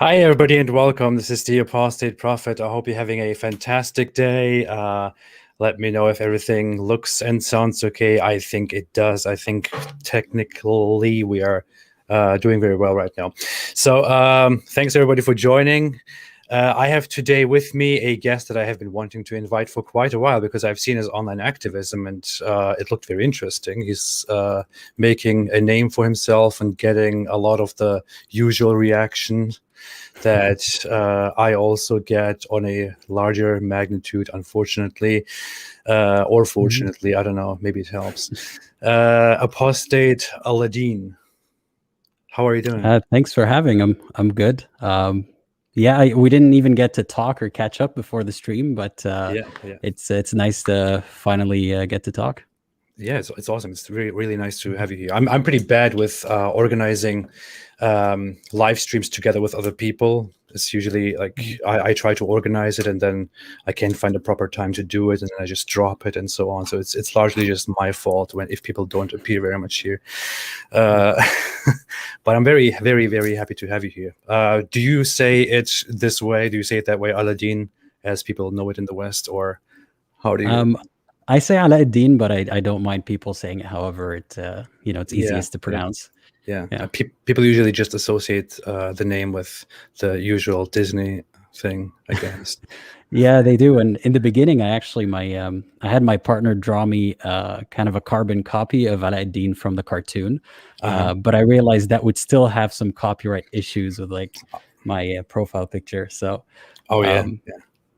Hi, everybody, and welcome. This is the Apostate Prophet. I hope you're having a fantastic day. Let me know if everything looks and sounds okay. I think it does. I think technically we are doing very well right now. So thanks, everybody, for joining. I have today with me a guest that I have been wanting to invite for quite a while because I've seen his online activism and it looked very interesting. He's making a name for himself and getting a lot of the usual reaction that I also get on a larger magnitude, unfortunately, or fortunately. I don't know. Maybe it helps. Apostate Aladdin. How are you doing? Thanks for having him. I'm good. We didn't even get to talk or catch up before the stream, but Yeah. it's nice to finally get to talk. Yeah, it's awesome. It's really nice to have you here. I'm pretty bad with organizing live streams together with other people. It's usually like I try to organize it and then I can't find a proper time to do it and then I just drop it and so on. So it's largely just my fault if people don't appear very much here. But I'm very happy to have you here. Do you say it this way? Do you say it that way, Aladdin, as people know it in the West, or how do you? I say Aladdin, but I don't mind people saying it however it's easiest to pronounce. Yeah. People usually just associate the name with the usual Disney thing, I guess. Yeah, they do. And in the beginning, I had my partner draw me kind of a carbon copy of Aladdin from the cartoon, but I realized that would still have some copyright issues with like my profile picture. So,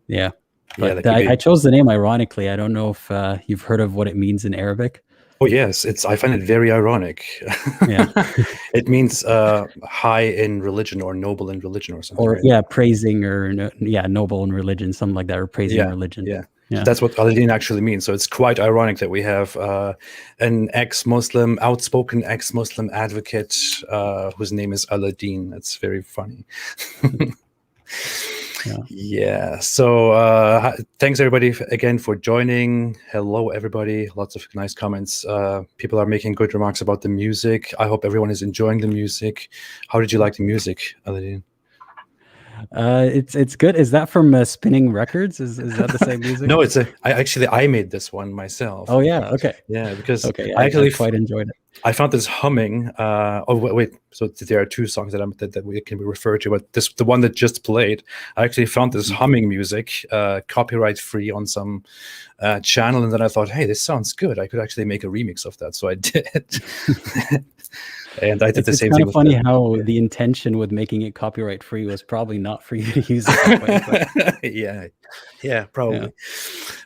yeah. But I chose the name ironically. I don't know if you've heard of what it means in Arabic. Oh yes, I find it very ironic. Yeah, it means high in religion or noble in religion or something. Or right? Praising or noble in religion, something like that, or praising religion. Yeah. So that's what Aladdin actually means. So it's quite ironic that we have an outspoken ex-Muslim advocate whose name is Aladdin. That's very funny. Yeah. So thanks everybody again for joining. Hello everybody. Lots of nice comments. People are making good remarks about the music. I hope everyone is enjoying the music. How did you like the music, Aladdin? It's good. Is that from Spinning Records? Is that the same music? No, I made this one myself. Oh yeah, okay. Yeah, because I actually quite enjoyed it. I found this humming. So there are two songs that we can refer to, but the one that just played, I actually found this humming music copyright free on some channel, and then I thought, hey, this sounds good. I could actually make a remix of that, so I did. And I did the same thing. It's kind of funny how the intention with making it copyright free was probably not for you to use it. Yeah, probably.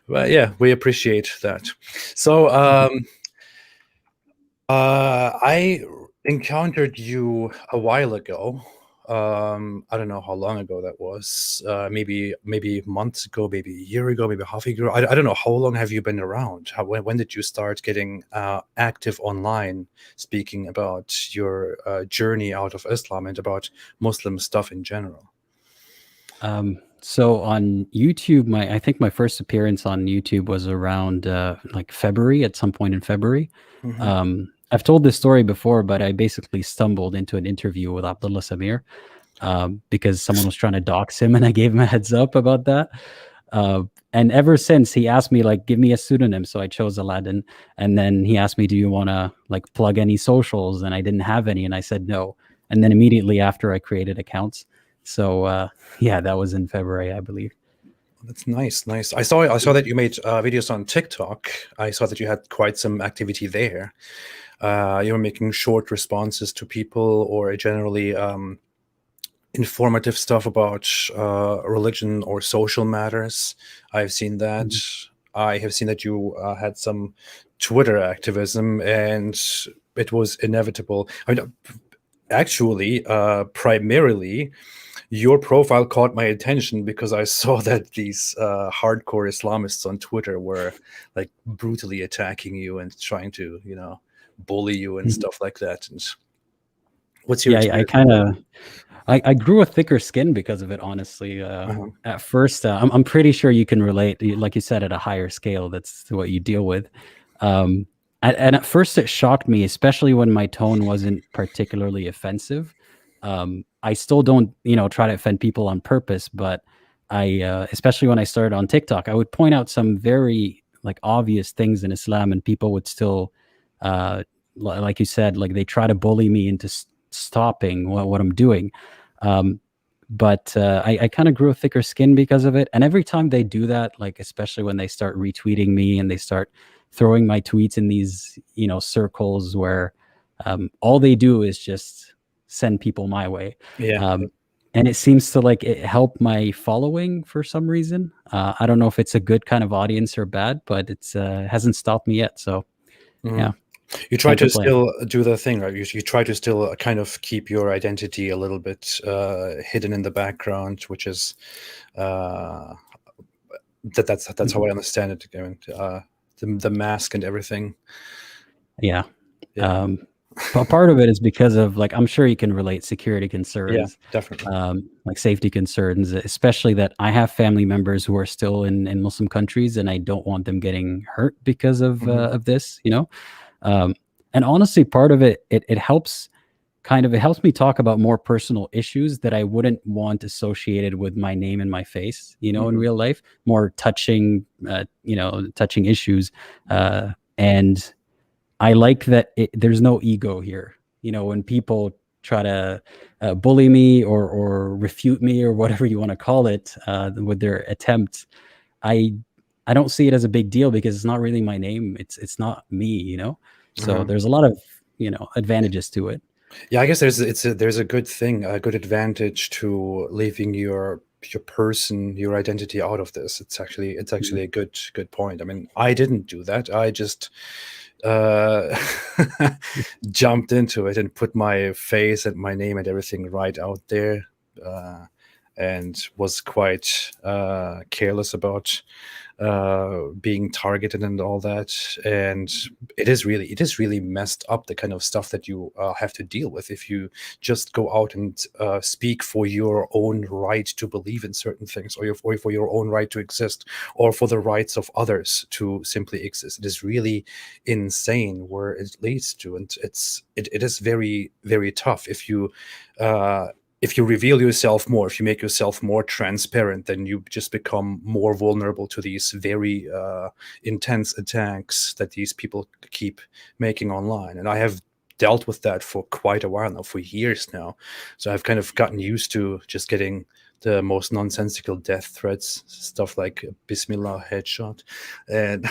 But yeah, we appreciate that. So I encountered you a while ago. I don't know how long ago that was. Maybe months ago, maybe a year ago, maybe half a year ago. I don't know. How long have you been around? When did you start getting active online, speaking about your journey out of Islam and about Muslim stuff in general? So on YouTube, I think my first appearance on YouTube was around like February, at some point in February. I've told this story before, but I basically stumbled into an interview with Abdullah Samir because someone was trying to dox him, and I gave him a heads up about that. And ever since, he asked me, like, give me a pseudonym. So I chose Aladdin. And then he asked me, do you want to like plug any socials? And I didn't have any, and I said no. And then immediately after, I created accounts. So that was in February, I believe. That's nice. I saw that you made videos on TikTok. I saw that you had quite some activity there. You were making short responses to people, or generally informative stuff about religion or social matters. I've seen that. I have seen that you had some Twitter activism, and it was inevitable. I mean, actually, primarily, your profile caught my attention because I saw that these hardcore Islamists on Twitter were like brutally attacking you and trying to, bully you and stuff like that. And what's your experience? I grew a thicker skin because of it, honestly. At first, I'm pretty sure you can relate, like you said, at a higher scale. That's what you deal with. And at first it shocked me, especially when my tone wasn't particularly offensive. I still don't, try to offend people on purpose, but especially when I started on TikTok, I would point out some very like obvious things in Islam, and people would still, uh, like you said, like they try to bully me into stopping what I'm doing. Um, but I kind of grew a thicker skin because of it. And every time they do that, like especially when they start retweeting me and they start throwing my tweets in these, circles where all they do is just send people my way. Yeah. And it seems to like it help my following for some reason. I don't know if it's a good kind of audience or bad, but it's hasn't stopped me yet. So yeah, You try can't to complain. still do the thing, right? You try to still kind of keep your identity a little bit hidden in the background, which is that's how I understand it. I mean, the mask and everything. Yeah. Yeah. But part of it is because of like I'm sure you can relate security Yeah, concerns, definitely. like safety concerns, especially that I have family members who are still in Muslim countries, and I don't want them getting hurt because of this, and honestly, part of it helps it helps me talk about more personal issues that I wouldn't want associated with my name and my face, in real life, more touching issues, and I like that there's no ego here. When people try to bully me or refute me or whatever you want to call it with their attempts, I I don't see it as a big deal because it's not really my name. It's not me. So Uh-huh. there's a lot of advantages to it. Yeah, I guess there's a good thing, a good advantage to leaving your person, your identity out of this. It's actually Mhm. a good point. I mean, I didn't do that. I just uh jumped into it and put my face and my name and everything right out there, uh and was quite careless about being targeted and all that. And it is really messed up, the kind of stuff that you have to deal with if you just go out and speak for your own right to believe in certain things, or for your own right to exist, or for the rights of others to simply exist. It is really insane where it leads to, and it is very, very tough uh, if you reveal yourself more, if you make yourself more transparent, then you just become more vulnerable to these very intense attacks that these people keep making online. And I have dealt with that for quite a while now, for years now. So I've kind of gotten used to just getting the most nonsensical death threats, stuff like Bismillah headshot, and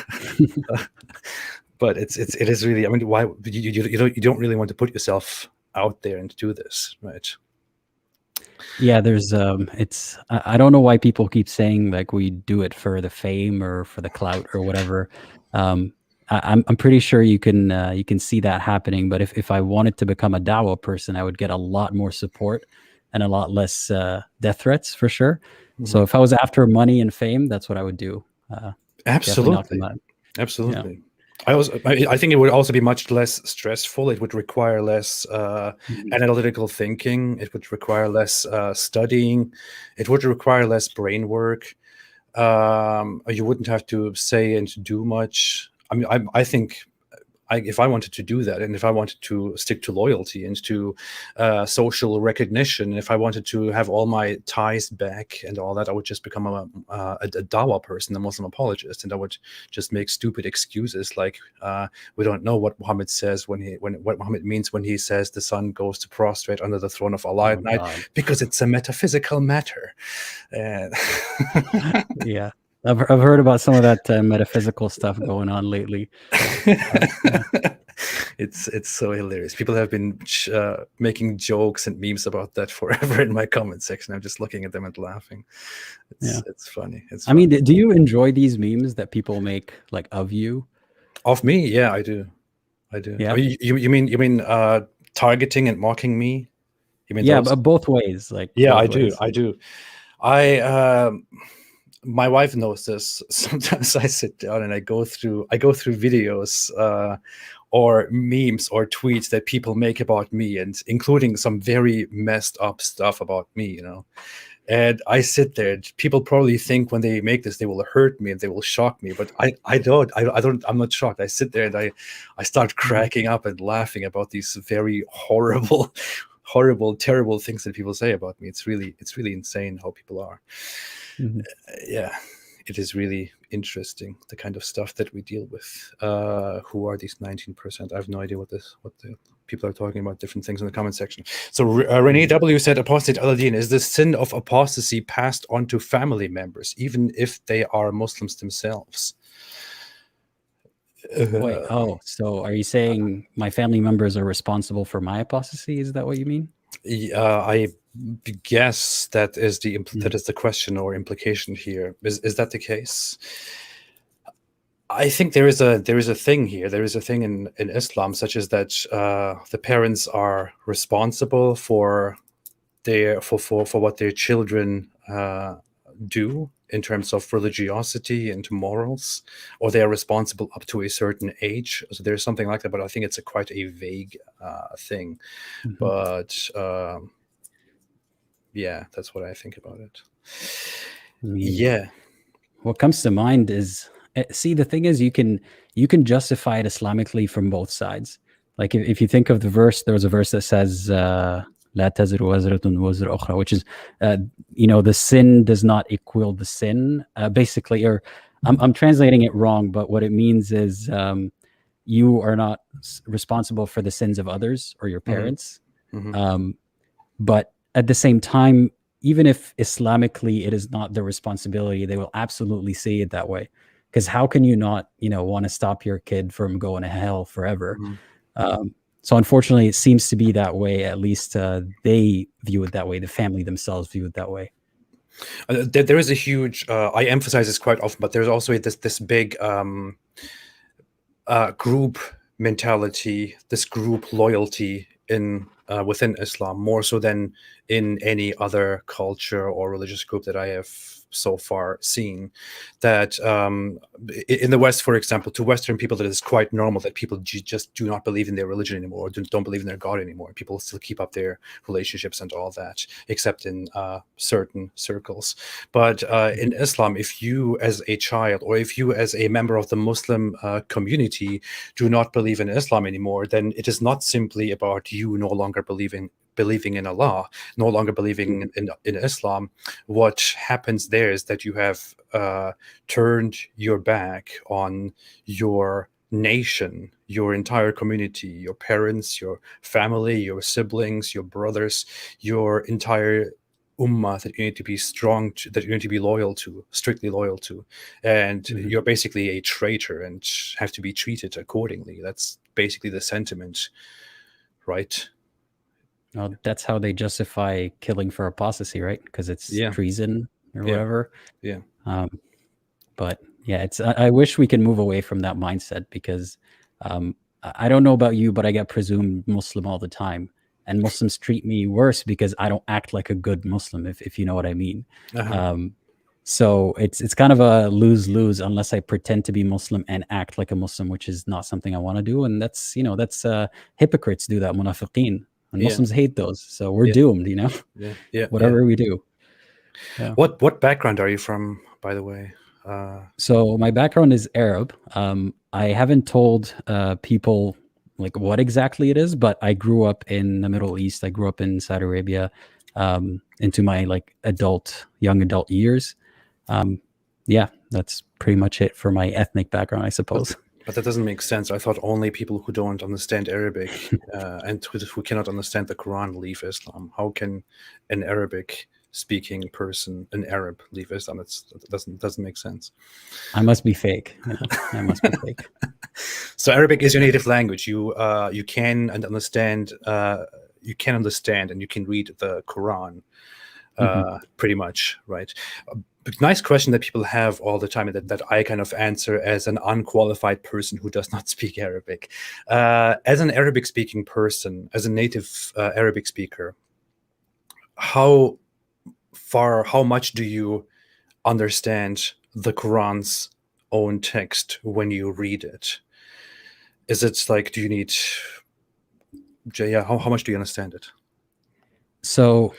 but it is really. I mean, why you don't really want to put yourself out there and do this, right? Yeah, there's it's I don't know why people keep saying like we do it for the fame or for the clout or whatever. I'm pretty sure you can see that happening. But if I wanted to become a Dawa person, I would get a lot more support and a lot less death threats for sure. So Mhm. if I was after money and fame, that's what I would do. Definitely not come Absolutely. out. Yeah. Absolutely. I think it would also be much less stressful. It would require less Mhm. analytical thinking. It would require less studying. It would require less brain work. You wouldn't have to say and do much. I mean, I think if I wanted to do that, and if I wanted to stick to loyalty and to social recognition, and if I wanted to have all my ties back and all that, I would just become a Dawa person, a Muslim apologist, and I would just make stupid excuses like we don't know what Muhammad says when what Muhammad means when he says the sun goes to prostrate under the throne of Allah Oh at night, God. because it's a metaphysical matter. And Yeah. I've heard about some of that metaphysical stuff going on lately. Yeah. it's so hilarious. People have been making jokes and memes about that forever in my comment section. I'm just looking at them and laughing. Yeah. It's funny. It's I mean, fun. do you enjoy these memes that people make like of you? Of me, yeah, I do. I do. Oh, Yeah. you mean targeting and mocking me? You mean Yeah, those? but both ways, like Yeah, I both do. ways. I do. I My wife knows this. Sometimes I sit down and I go through videos or memes or tweets that people make about me, and including some very messed up stuff about me. And I sit there. And people probably think when they make this, they will hurt me and they will shock me. But I don't. I don't. I'm not shocked. I sit there and I start Mhm. cracking up and laughing about these very horrible, horrible, terrible things that people say about me. It's really insane how people are. Mhm. Yeah, it is really interesting, the kind of stuff that we deal with. Who are these 19%? I have no idea what the people are talking about, different things in the comment section. So Renee W said, Apostate Aladdin, is the sin of apostasy passed on to family members, even if they are Muslims themselves? Wait, so are you saying my family members are responsible for my apostasy? Is that what you mean? I guess that is the question or implication here. Is that the case? I think there is a thing here. There is a thing in Islam, such as that the parents are responsible for what their children do in terms of religiosity and morals, or they are responsible up to a certain age. So there's something like that, but I think it's quite a vague thing. But yeah, that's what I think about it. I mean, Yeah. What comes to mind is, see, the thing is, you can justify it Islamically from both sides. Like if you think of the verse, there was a verse that says, "La taziru wazratun wazra ukhra," which is, the sin does not equal the sin. Basically, or I'm translating it wrong, but what it means is, you are not responsible for the sins of others or your parents. But at the same time, even if Islamically it is not their responsibility, they will absolutely see it that way. Because how can you not, want to stop your kid from going to hell forever? So unfortunately, it seems to be that way. At least they view it that way. The family themselves view it that way. There is a huge. I emphasize this quite often, but there's also this big group mentality, this group loyalty within Islam, more so than in any other culture or religious group that I have so far seen. That in the West, for example, to Western people, that is quite normal that people just do not believe in their religion anymore, or don't believe in their God anymore. People still keep up their relationships and all that, except in certain circles. But in Islam, if you as a child, or if you as a member of the Muslim community do not believe in Islam anymore, then it is not simply about you no longer believing in Allah, no longer believing in Islam. What happens there is that you have turned your back on your nation, your entire community, your parents, your family, your siblings, your brothers, your entire ummah that you need to be strong to, that you need to be loyal to, strictly loyal to. And you're basically a traitor and have to be treated accordingly. That's basically the sentiment, right? Well, that's how they justify killing for apostasy, right? Because it's treason or whatever. Yeah. But yeah, I wish we could move away from that mindset, because I don't know about you, but I get presumed Muslim all the time, and Muslims treat me worse because I don't act like a good Muslim, if you know what I mean. So it's kind of a lose-lose unless I pretend to be Muslim and act like a Muslim, which is not something I want to do. And that's hypocrites do that, munafiqeen. And Muslims hate those, so we're doomed, whatever we do. Yeah. What background are you from, by the way? So my background is Arab. I haven't told people like what exactly it is, but I grew up in the Middle East. I grew up in Saudi Arabia into my young adult years. Yeah, that's pretty much it for my ethnic background, I suppose. But that doesn't make sense. I thought only people who don't understand Arabic and who cannot understand the Quran leave Islam. How can an Arabic-speaking person, an Arab, leave Islam? It doesn't make sense. I must be fake. I must be fake. So Arabic is your native language. You can understand. You can understand and you can read the Quran, pretty much, right? Nice question that people have all the time, that I kind of answer as an unqualified person who does not speak Arabic. As an Arabic-speaking person, as a native Arabic speaker, how much do you understand the Quran's own text when you read it? Is it like, do you need, how much do you understand it? So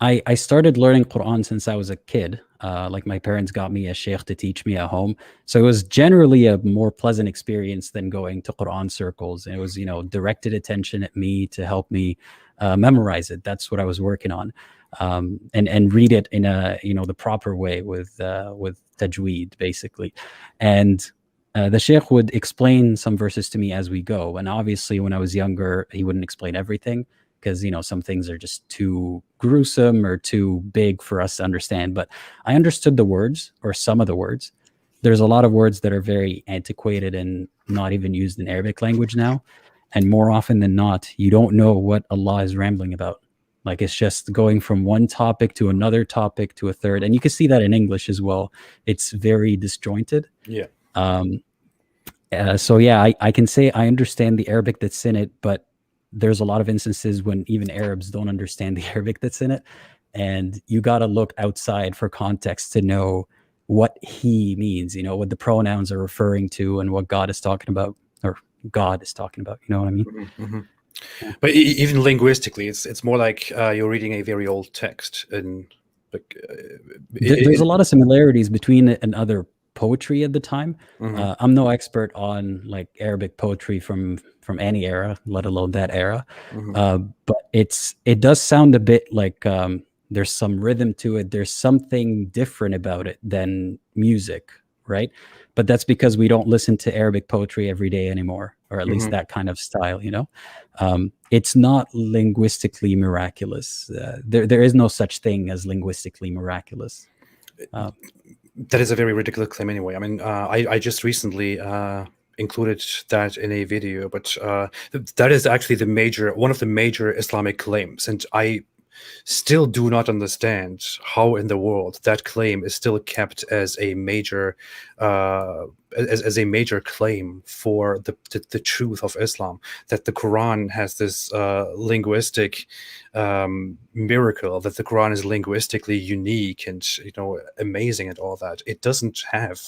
I started learning Quran since I was a kid. Like my parents got me a sheikh to teach me at home. So it was generally a more pleasant experience than going to Quran circles. It was, directed attention at me to help me memorize it. That's what I was working on, and read it in a the proper way with tajweed basically, and. The sheikh would explain some verses to me as we go, and obviously, when I was younger, he wouldn't explain everything because some things are just too gruesome or too big for us to understand. But I understood the words, or some of the words. There's a lot of words that are very antiquated and not even used in Arabic language now, and more often than not, you don't know what Allah is rambling about. Like, it's just going from one topic to another topic to a third, and you can see that in English as well. It's very disjointed. Yeah. So yeah, I can say I understand the Arabic that's in it, but there's a lot of instances when even Arabs don't understand the Arabic that's in it, and you got to look outside for context to know what he means, what the pronouns are referring to and what God is talking about, or God is talking about, you know what I mean? Mm-hmm. But even linguistically, it's more like you're reading a very old text, and like there's a lot of similarities between it and other poetry at the time. I'm no expert on like Arabic poetry from any era, let alone that era. But it does sound a bit like there's some rhythm to it. There's something different about it than music, right? But that's because we don't listen to Arabic poetry every day anymore, or at least that kind of style, It's not linguistically miraculous. There is no such thing as linguistically miraculous. That is a very ridiculous claim anyway. I mean, I just recently included that in a video, but that is actually one of the major Islamic claims, and I still do not understand how in the world that claim is still kept as a major as a major claim for the truth of Islam, that the Quran has this linguistic miracle, that the Quran is linguistically unique and amazing and all that. It doesn't have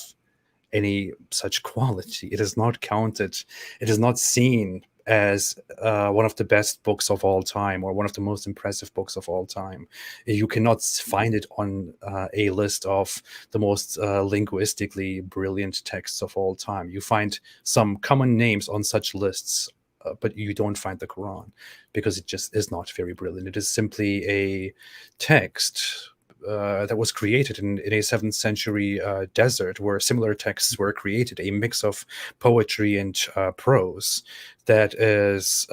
any such quality. It is not counted. It is not seen as one of the best books of all time, or one of the most impressive books of all time. You cannot find it on a list of the most linguistically brilliant texts of all time. You find some common names on such lists, but you don't find the Quran, because it just is not very brilliant. It is simply a text that was created in a 7th century desert, where similar texts were created, a mix of poetry and prose that is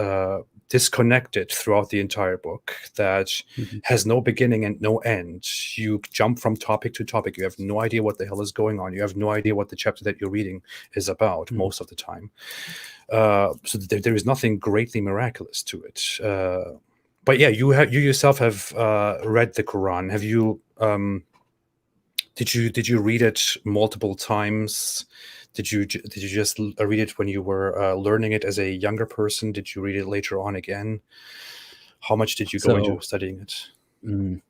disconnected throughout the entire book, that has no beginning and no end. You jump from topic to topic. You have no idea what the hell is going on. You have no idea what the chapter that you're reading is about most of the time. So there is nothing greatly miraculous to it. But yeah, you yourself have read the Quran. Have you? Did you read it multiple times? Did you just read it when you were learning it as a younger person? Did you read it later on again? How much did you go into studying it?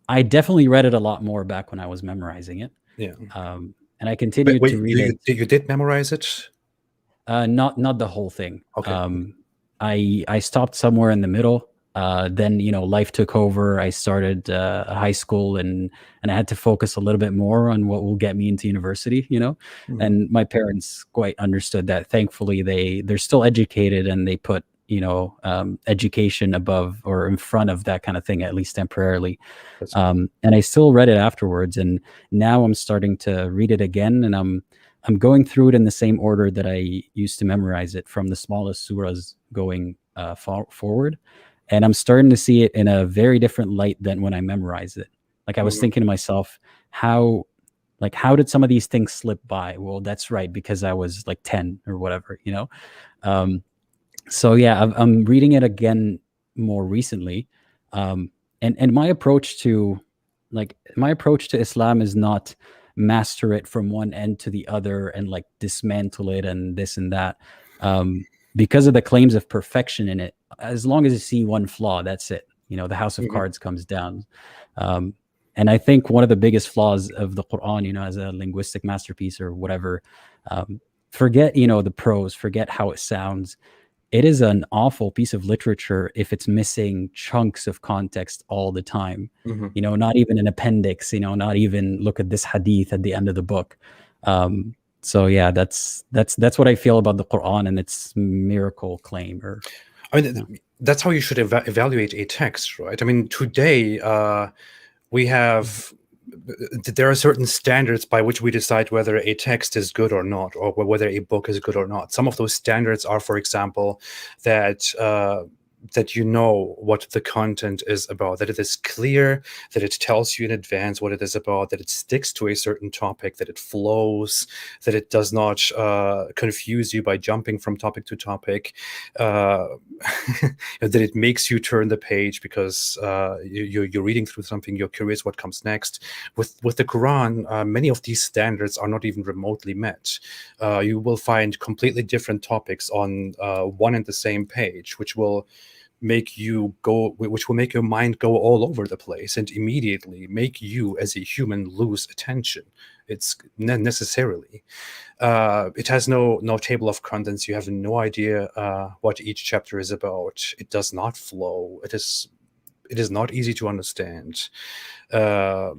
I definitely read it a lot more back when I was memorizing it. Yeah. And I continued to read it. You did memorize it? Not the whole thing. Okay. I stopped somewhere in the middle. Then life took over. I started high school, and I had to focus a little bit more on what will get me into university. And my parents quite understood that. Thankfully, they're still educated, and they put education above or in front of that kind of thing, at least temporarily. And I still read it afterwards, and now I'm starting to read it again, and I'm going through it in the same order that I used to memorize it, from the smallest surahs going forward. And I'm starting to see it in a very different light than when I memorized it. Like, I was thinking to myself, how did some of these things slip by? Well, that's right, because I was like 10 or whatever, So yeah, I'm reading it again more recently. And my approach to Islam is not master it from one end to the other and like dismantle it and this and that. Because of the claims of perfection in it, as long as you see one flaw, that's it. The house of cards comes down. And I think one of the biggest flaws of the Quran, as a linguistic masterpiece or whatever, forget, the prose, forget how it sounds. It is an awful piece of literature if it's missing chunks of context all the time. Not even an appendix, not even look at this hadith at the end of the book. So yeah, that's what I feel about the Quran and its miracle claim. that's how you should evaluate a text, right? I mean, today we have there are certain standards by which we decide whether a text is good or not, or whether a book is good or not. Some of those standards are, for example, that that you know what the content is about, that it is clear, that it tells you in advance what it is about, that it sticks to a certain topic, that it flows, that it does not confuse you by jumping from topic to topic, uh, that it makes you turn the page because you're reading through something, you're curious what comes next. With the Quran, many of these standards are not even remotely met. You will find completely different topics on one and the same page, which will make your mind go all over the place and immediately make you as a human lose attention. It's necessarily it has no table of contents. You have no idea what each chapter is about. It does not flow. It is not easy to understand. uh,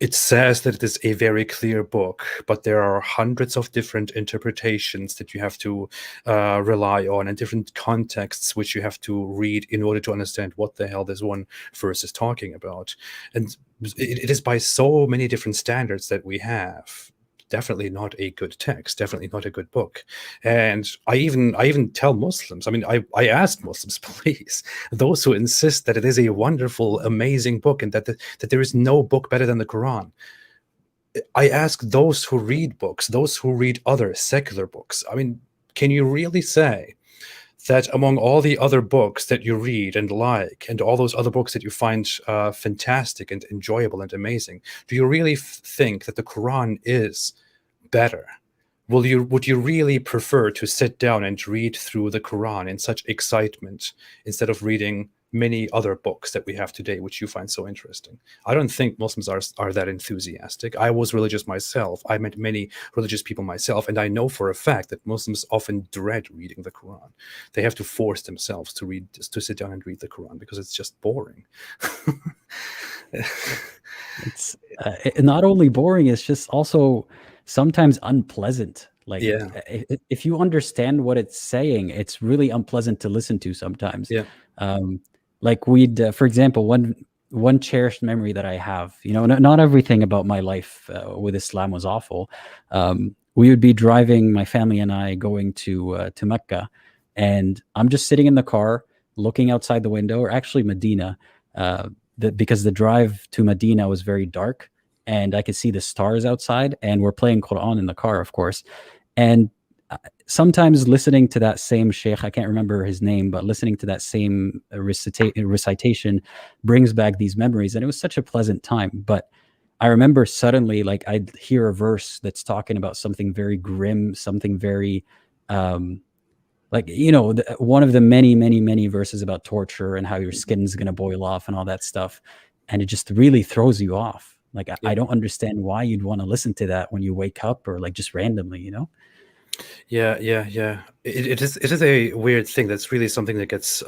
it says that it is a very clear book, but there are hundreds of different interpretations that you have to rely on, and different contexts which you have to read in order to understand what the hell this one verse is talking about. And it is by so many different standards that we have definitely not a good text, definitely not a good book. And I even tell Muslims, I mean, I ask Muslims, please, those who insist that it is a wonderful, amazing book and that that there is no book better than the Quran. I ask those who read books, those who read other secular books, I mean, can you really say that among all the other books that you read and like, and all those other books that you find fantastic and enjoyable and amazing, do you really think that the Quran is better? Would you really prefer to sit down and read through the Quran in such excitement instead of reading many other books that we have today, which you find so interesting? I don't think Muslims are that enthusiastic. I was religious myself. I met many religious people myself, and I know for a fact that Muslims often dread reading the Quran. They have to force themselves to sit down and read the Quran because it's just boring. It's not only boring, it's just also sometimes unpleasant. Like Yeah, if you understand what it's saying, it's really unpleasant to listen to sometimes. yeah. Like we'd, for example, one cherished memory that I have, you know, not everything about my life with Islam was awful. We would be driving, my family and I, going to Mecca, and I'm just sitting in the car looking outside the window, or actually Medina, because the drive to Medina was very dark, and I could see the stars outside, and we're playing Quran in the car, of course. And sometimes listening to that same sheikh, I can't remember his name, but listening to that same recitation brings back these memories. And it was such a pleasant time. But I remember suddenly, like, I'd hear a verse that's talking about something very grim, something very, like, you know, one of the many, many, many verses about torture and how your skin's going to boil off and all that stuff. And it just really throws you off. Like, I don't understand why you'd want to listen to that when you wake up, or like just randomly, you know? Yeah, yeah, yeah. It is a weird thing. That's really something that gets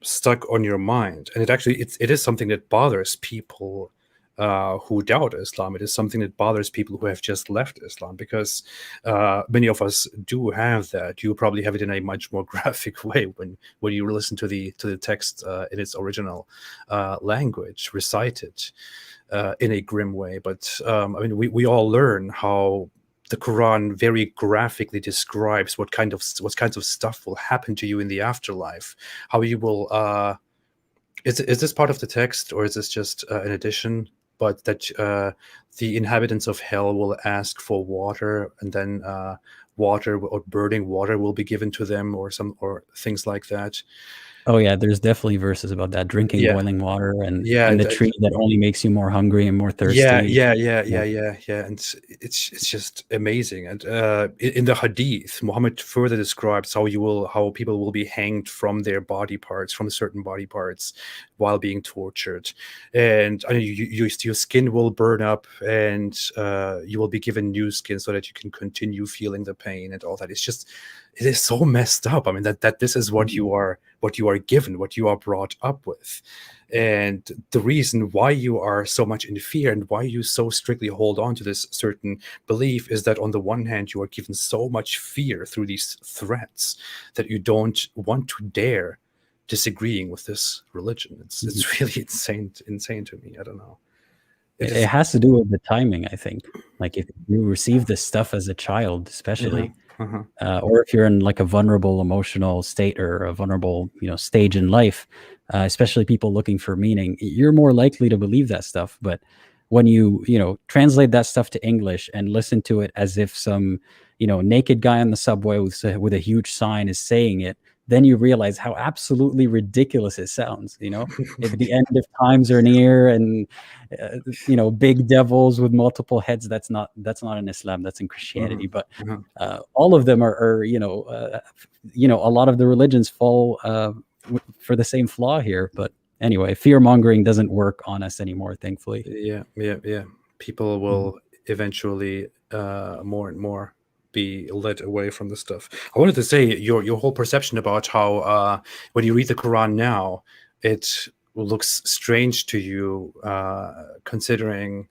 stuck on your mind, and it is something that bothers people who doubt Islam. It is something that bothers people who have just left Islam, because many of us do have that. You probably have it in a much more graphic way when you listen to the text in its original language recited in a grim way. But I mean, we all learn how the Quran very graphically describes what kinds of stuff will happen to you in the afterlife, how you will. Is this part of the text, or is this just an addition? But that the inhabitants of hell will ask for water, and then water or burning water will be given to them, or things like that. Oh yeah, there's definitely verses about that, drinking Yeah, boiling water, yeah, and the tree that only makes you more hungry and more thirsty. Yeah. yeah, and it's just amazing. And in the Hadith, Muhammad further describes how people will be hanged from their body parts, from certain body parts, while being tortured, and your skin will burn up, and you will be given new skin so that you can continue feeling the pain and all that. It is so messed up. I mean, that this is what Mhm. you are given, what you are brought up with. And the reason why you are so much in fear and why you so strictly hold on to this certain belief is that on the one hand, you are given so much fear through these threats that you don't want to dare disagreeing with this religion. It's really insane to me. I don't know. It has to do with the timing, I think. Like if you receive this stuff as a child, especially, or if you're in like a vulnerable emotional state or a vulnerable, stage in life, especially people looking for meaning, you're more likely to believe that stuff. But when you translate that stuff to English and listen to it as if some naked guy on the subway with a huge sign is saying it, then you realize how absolutely ridiculous it sounds. If the end of times are near and big devils with multiple heads, that's not in Islam, that's in Christianity. But all of them are a lot of the religions fall for the same flaw here. But anyway, fear mongering doesn't work on us anymore, thankfully. Yeah. People will eventually more and more be led away from the stuff. I wanted to say your whole perception about how when you read the Quran now, it looks strange to you, considering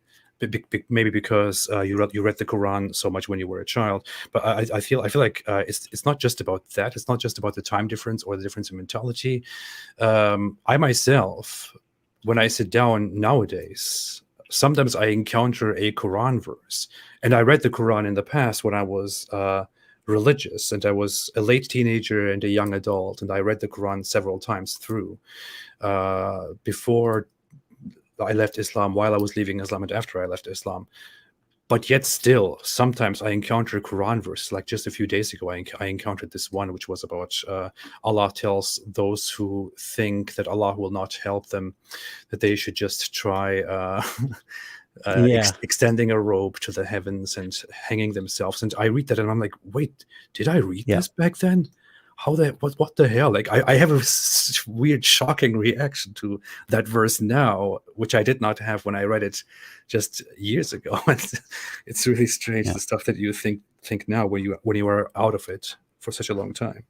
maybe because you read the Quran so much when you were a child. But I feel like it's not just about that. It's not just about the time difference or the difference in mentality. I myself, when I sit down nowadays, sometimes I encounter a Quran verse, and I read the Quran in the past when I was religious, and I was a late teenager and a young adult, and I read the Quran several times through before I left Islam, while I was leaving Islam, and after I left Islam. But yet still, sometimes I encounter Quran verses. Like just a few days ago, I encountered this one, which was about Allah tells those who think that Allah will not help them, that they should just try extending a rope to the heavens and hanging themselves. And I read that and I'm like, wait, did I read this back then? What the hell? Like I have a weird, shocking reaction to that verse now, which I did not have when I read it just years ago. It's really strange, the stuff that you think now when you are out of it for such a long time.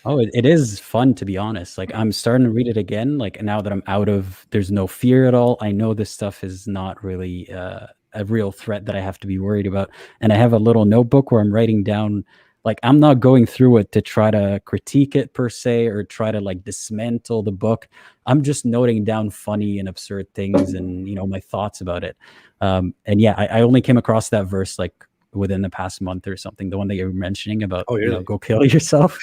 Oh, it is fun, to be honest. Like I'm starting to read it again. Like now that I'm out of, there's no fear at all. I know this stuff is not really a real threat that I have to be worried about. And I have a little notebook where I'm writing down. Like I'm not going through it to try to critique it per se or try to like dismantle the book. I'm just noting down funny and absurd things and my thoughts about it. And yeah, I only came across that verse like within the past month or something. The one that you were mentioning about, go kill yourself.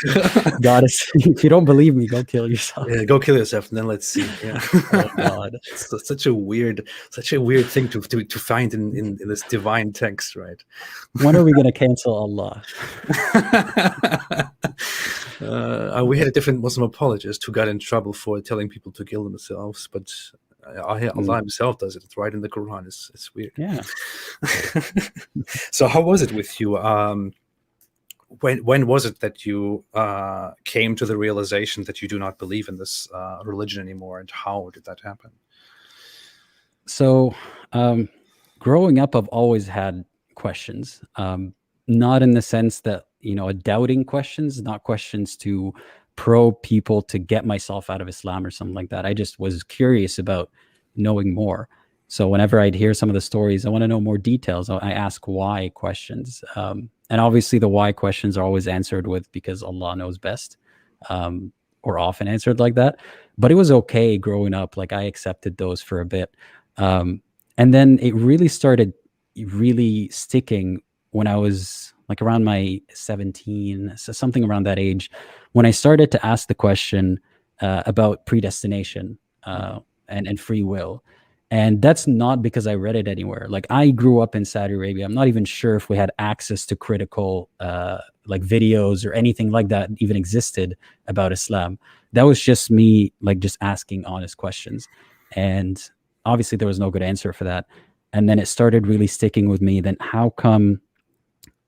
God, if you don't believe me, go kill yourself. Yeah, go kill yourself, and then let's see. Yeah. Oh God, it's such a weird thing to find in this divine text, right? When are we going to cancel Allah? We had a different Muslim apologist who got in trouble for telling people to kill themselves, but Allah himself does it. It's right in the Quran. It's weird. Yeah. So how was it with you? When was it that you came to the realization that you do not believe in this religion anymore, and how did that happen? So growing up, I've always had questions, not in the sense that, a doubting questions, not questions to probe people to get myself out of Islam or something like that. I just was curious about knowing more. So whenever I'd hear some of the stories, I want to know more details. I ask why questions. And obviously the why questions are always answered with because Allah knows best, or often answered like that. But it was okay growing up. Like I accepted those for a bit. And then it really started really sticking when I was like around my 17, so something around that age, when I started to ask the question about predestination and free will. And that's not because I read it anywhere. Like I grew up in Saudi Arabia. I'm not even sure if we had access to critical like videos or anything like that even existed about Islam. That was just me like just asking honest questions. And obviously there was no good answer for that. And then it started really sticking with me. Then how come,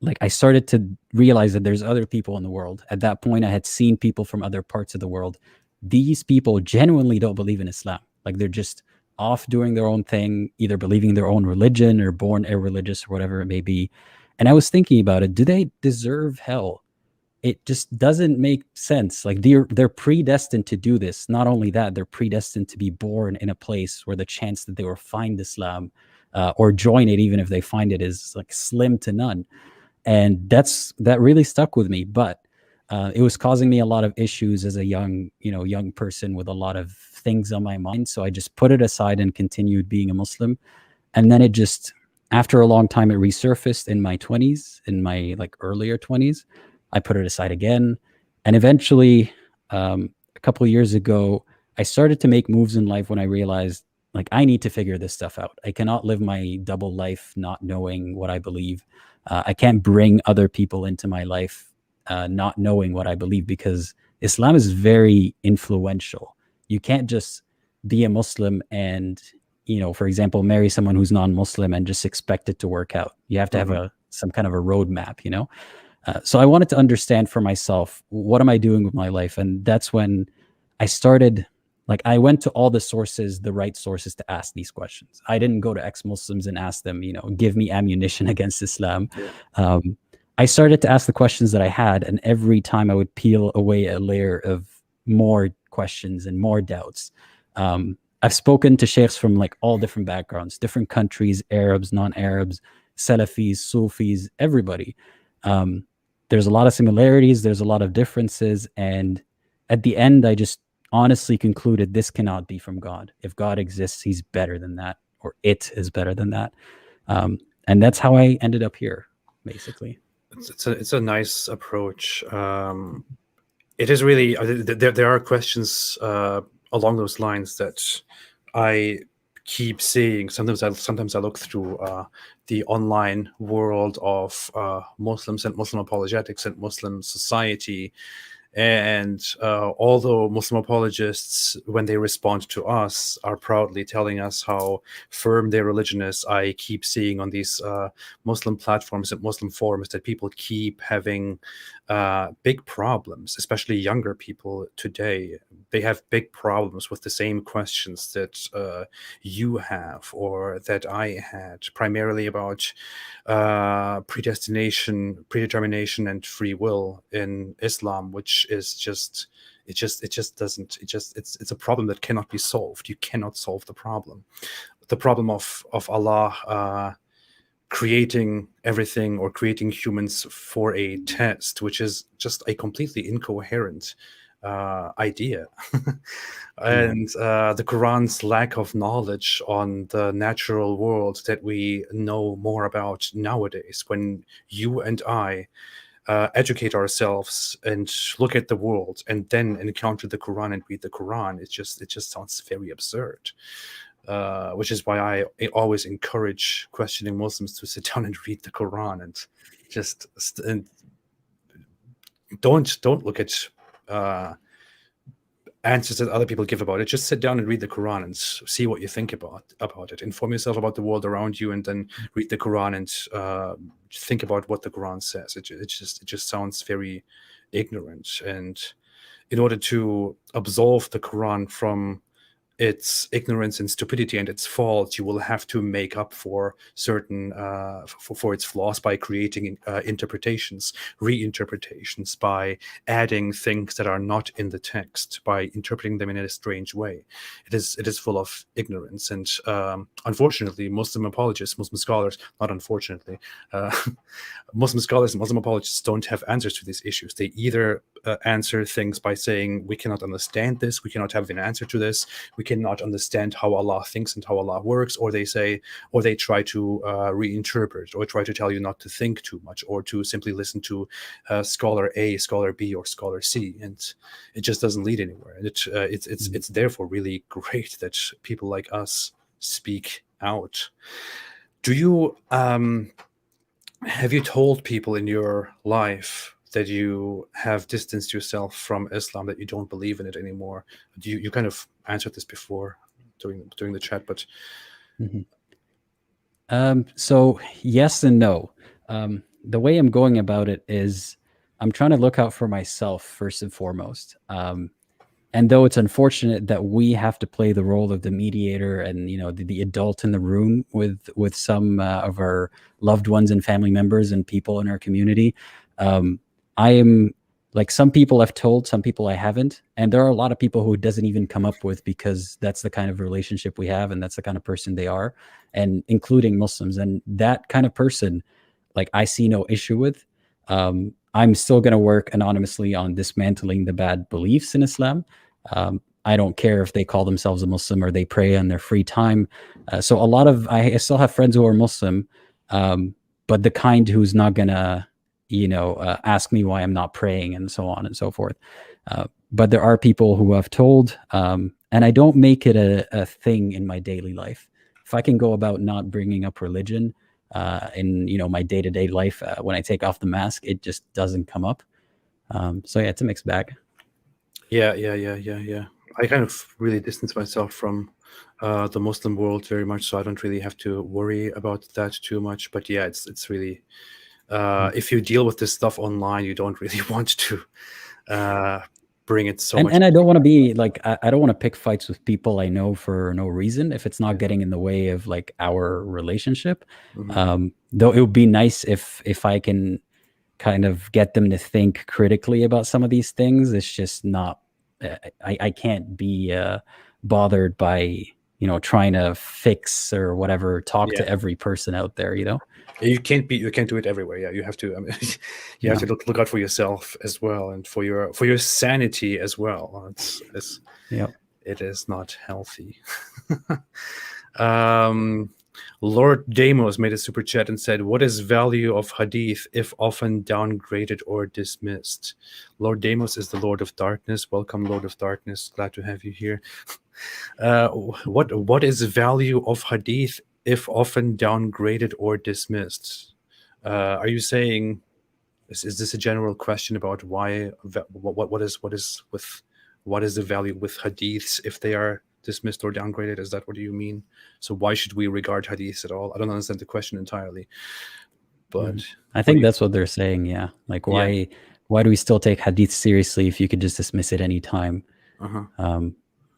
like I started to realize that there's other people in the world. At that point, I had seen people from other parts of the world. These people genuinely don't believe in Islam. Like they're just off doing their own thing, either believing their own religion or born irreligious or whatever it may be. And I was thinking about it. Do they deserve hell? It just doesn't make sense. Like they're predestined to do this. Not only that, they're predestined to be born in a place where the chance that they will find Islam or join it, even if they find it, is like slim to none. And that really stuck with me. But It was causing me a lot of issues as a young person with a lot of things on my mind. So I just put it aside and continued being a Muslim. And then it just, after a long time, it resurfaced in my 20s, in my like earlier 20s. I put it aside again. And eventually, a couple of years ago, I started to make moves in life when I realized like I need to figure this stuff out. I cannot live my double life not knowing what I believe. I can't bring other people into my life not knowing what I believe, because Islam is very influential. You can't just be a Muslim and, for example, marry someone who's non-Muslim and just expect it to work out. You have to have Mhm. some kind of a roadmap. So I wanted to understand for myself, what am I doing with my life? And that's when I started, like, I went to all the right sources to ask these questions. I didn't go to ex-Muslims and ask them, give me ammunition against Islam. Yeah. Um, I started to ask the questions that I had, and every time I would peel away a layer of more questions and more doubts. I've spoken to sheikhs from like all different backgrounds, different countries, Arabs, non-Arabs, Salafis, Sufis, everybody. Um, there's a lot of similarities, there's a lot of differences, and at the end, I just honestly concluded this cannot be from God. If God exists, he's better than that, or it is better than that. And that's how I ended up here, basically. It's a nice approach. It is really there are questions along those lines that I keep seeing. Sometimes I look through the online world of Muslims and Muslim apologetics and Muslim society. And although Muslim apologists, when they respond to us, are proudly telling us how firm their religion is, I keep seeing on these Muslim platforms and Muslim forums that people keep having big problems, especially younger people today. They have big problems with the same questions that you have or that I had, primarily about predetermination, and free will in Islam, which is just it's a problem that cannot be solved. You cannot solve the problem. The problem of Allah creating everything or creating humans for a test, which is just a completely incoherent idea. Yeah. And the Quran's lack of knowledge on the natural world that we know more about nowadays, when you and I educate ourselves and look at the world and then encounter the Quran and read the Quran, it just sounds very absurd. Which is why I always encourage questioning Muslims to sit down and read the Quran and just and don't look at answers that other people give about it. Just sit down and read the Quran and see what you think about it. Inform yourself about the world around you, and then read the Quran and think about what the Quran says. It just sounds very ignorant. And in order to absolve the Quran from its ignorance and stupidity and its faults, you will have to make up for certain for its flaws by creating interpretations, reinterpretations, by adding things that are not in the text, by interpreting them in a strange way. It is full of ignorance, and unfortunately, Muslim apologists, Muslim scholars, not unfortunately, Muslim scholars and Muslim apologists don't have answers to these issues. They either answer things by saying, we cannot understand this, we cannot have an answer to this, we cannot understand how Allah thinks and how Allah works, or they try to reinterpret, or try to tell you not to think too much, or to simply listen to scholar A, scholar B, or scholar C, and it just doesn't lead anywhere. And it's therefore really great that people like us speak out. Do you have you told people in your life that you have distanced yourself from Islam, that you don't believe in it anymore? You kind of answered this before during the chat, but So yes and no. The way I'm going about it is I'm trying to look out for myself first and foremost. And though it's unfortunate that we have to play the role of the mediator and the adult in the room with some of our loved ones and family members and people in our community, I am like, some people I've told, some people I haven't, and there are a lot of people who it doesn't even come up with, because that's the kind of relationship we have and that's the kind of person they are, and including Muslims. And that kind of person, like, I see no issue with. I'm still going to work anonymously on dismantling the bad beliefs in Islam. I don't care if they call themselves a Muslim or they pray in their free time. So a lot of I still have friends who are Muslim, but the kind who's not gonna, ask me why I'm not praying and so on and so forth. But there are people who I've told, and I don't make it a thing in my daily life. If I can go about not bringing up religion in my day-to-day life, when I take off the mask, it just doesn't come up. So yeah, it's a mixed bag. Yeah. I kind of really distance myself from the Muslim world very much, so I don't really have to worry about that too much. But yeah, it's really if you deal with this stuff online, you don't really want to bring it so much. And I don't want to be like, I don't want to pick fights with people I know for no reason if it's not getting in the way of like our relationship. Though it would be nice if I can kind of get them to think critically about some of these things. It's just not, I can't be bothered by trying to fix or whatever, talk to every person out there. You can't do it everywhere. Yeah, you have to. I mean, you have to look out for yourself as well, and for your sanity as well. It is not healthy. Lord Damos made a super chat and said, "What is value of hadith if often downgraded or dismissed?" Lord Damos is the Lord of Darkness. Welcome, Lord of Darkness. Glad to have you here. What is value of hadith if often downgraded or dismissed? Are you saying is this a general question about why what is the value with hadiths if they are dismissed or downgraded? Is that what you mean? So why should we regard hadiths at all? I don't understand the question entirely, but I think that's what they're saying. Yeah, like why do we still take hadith seriously if you could just dismiss it anytime?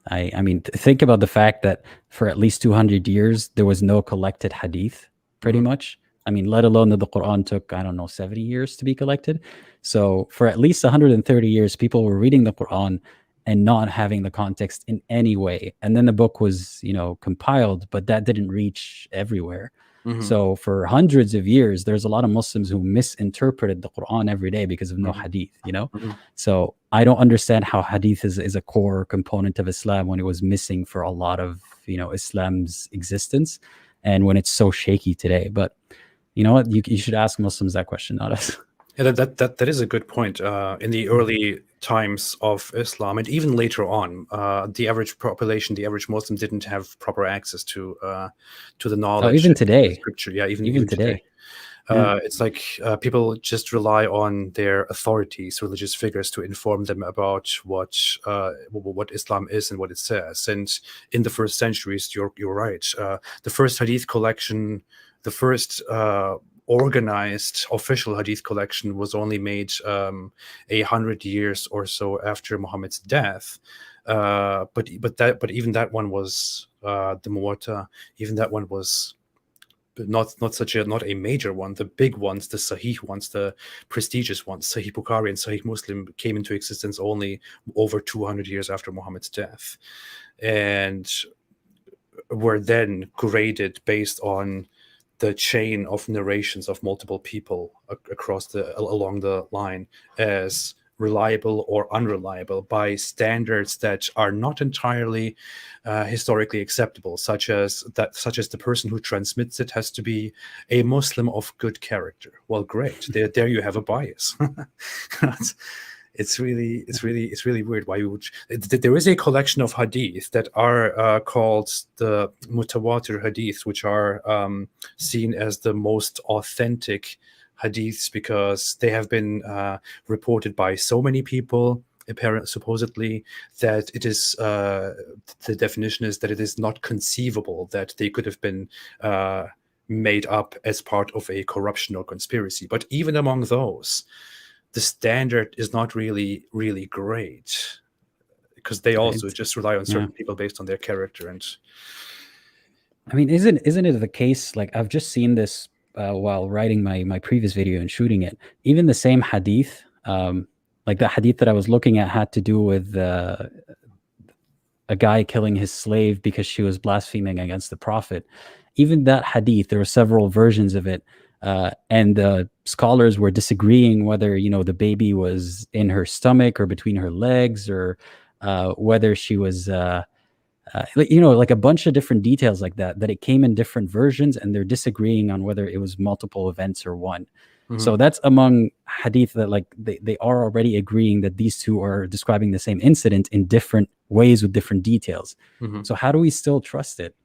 I mean, think about the fact that for at least 200 years, there was no collected hadith, pretty much. I mean, let alone that the Quran took, I don't know, 70 years to be collected. So for at least 130 years, people were reading the Quran and not having the context in any way. And then the book was, compiled, but that didn't reach everywhere. So for hundreds of years, there's a lot of Muslims who misinterpreted the Quran every day because of no hadith, So I don't understand how hadith is a core component of Islam when it was missing for a lot of, Islam's existence and when it's so shaky today. But you know what? You should ask Muslims that question, not us. Yeah, that is a good point. In the early times of Islam, and even later on, the average population, the average Muslim, didn't have proper access to the knowledge. Even today, scripture. Yeah, even today. It's like people just rely on their authorities, religious figures, to inform them about what Islam is and what it says. And in the first centuries, you're right. The first hadith collection, the first organized official hadith collection was only made 100 years or so after Muhammad's death. But even that one was the Muwatta. Even that one was not a major one. The big ones, the Sahih ones, the prestigious ones, Sahih Bukhari and Sahih Muslim, came into existence only over 200 years after Muhammad's death, and were then graded based on the chain of narrations of multiple people along the line as reliable or unreliable by standards that are not entirely historically acceptable, such as the person who transmits it has to be a Muslim of good character. Well, great, there you have a bias. It's really weird why you would. There is a collection of hadith that are called the mutawatir hadith, which are seen as the most authentic hadiths because they have been reported by so many people, supposedly, that it is the definition is that it is not conceivable that they could have been made up as part of a corruption or conspiracy. But even among those, the standard is not really great because they also just rely on certain people based on their character. And I mean, isn't it the case? Like, I've just seen this while writing my previous video and shooting it. Even the same hadith, like the hadith that I was looking at, had to do with a guy killing his slave because she was blaspheming against the Prophet. Even that hadith, there were several versions of it. and the scholars were disagreeing whether the baby was in her stomach or between her legs, or whether she was like a bunch of different details like that it came in different versions, and they're disagreeing on whether it was multiple events or one. So that's among hadith that like they are already agreeing that these two are describing the same incident in different ways with different details. So how do we still trust it?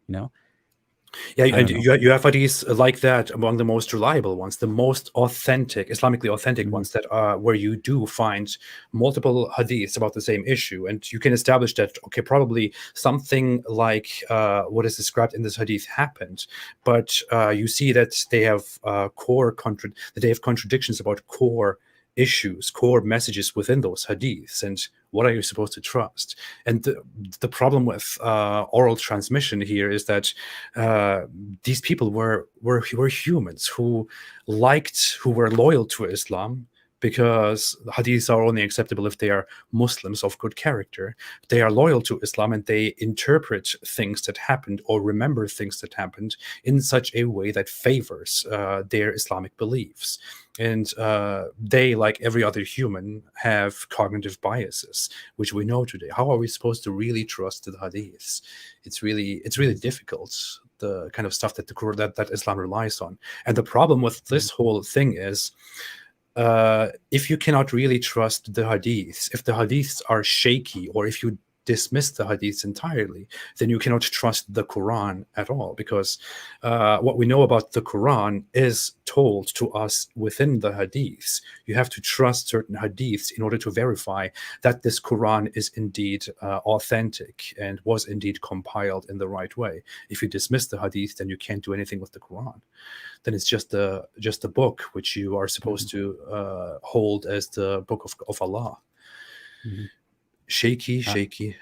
Yeah, I and don't know. you have hadiths like that among the most reliable ones, the most authentic, Islamically authentic ones that are where you do find multiple hadiths about the same issue, and you can establish that okay, probably something like what is described in this hadith happened, but you see that they have contradictions about core issues, core messages within those hadiths, and what are you supposed to trust? And the problem with oral transmission here is that these people were humans who were loyal to Islam, because hadiths are only acceptable if they are Muslims of good character. They are loyal to Islam, and they interpret things that happened or remember things that happened in such a way that favors their Islamic beliefs. And they, like every other human, have cognitive biases, which we know today. How are we supposed to really trust the hadiths? It's really difficult, the kind of stuff that that Islam relies on. And the problem with this whole thing is, if you cannot really trust the hadiths, if the hadiths are shaky, or if you dismiss the hadiths entirely, then you cannot trust the Quran at all, because what we know about the Quran is told to us within the hadiths. You have to trust certain hadiths in order to verify that this Quran is indeed authentic and was indeed compiled in the right way. If you dismiss the hadith, then you can't do anything with the Quran. Then it's just a book which you are supposed to hold as the book of Allah. Shaky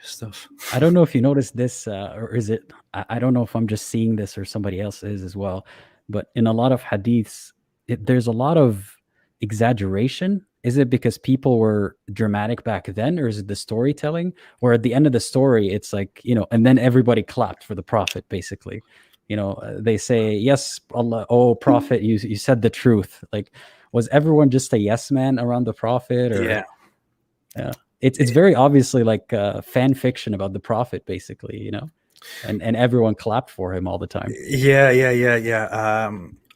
stuff. I don't know if you noticed this, or is it? I don't know if I'm just seeing this or somebody else is as well. But in a lot of hadiths, there's a lot of exaggeration. Is it because people were dramatic back then, or is it the storytelling? Where at the end of the story, it's like, and then everybody clapped for the Prophet, basically. They say, "Yes, Allah, oh Prophet, you said the truth." Like, was everyone just a yes man around the Prophet, or yeah? It's very obviously like fan fiction about the Prophet, basically, and everyone clapped for him all the time. Yeah.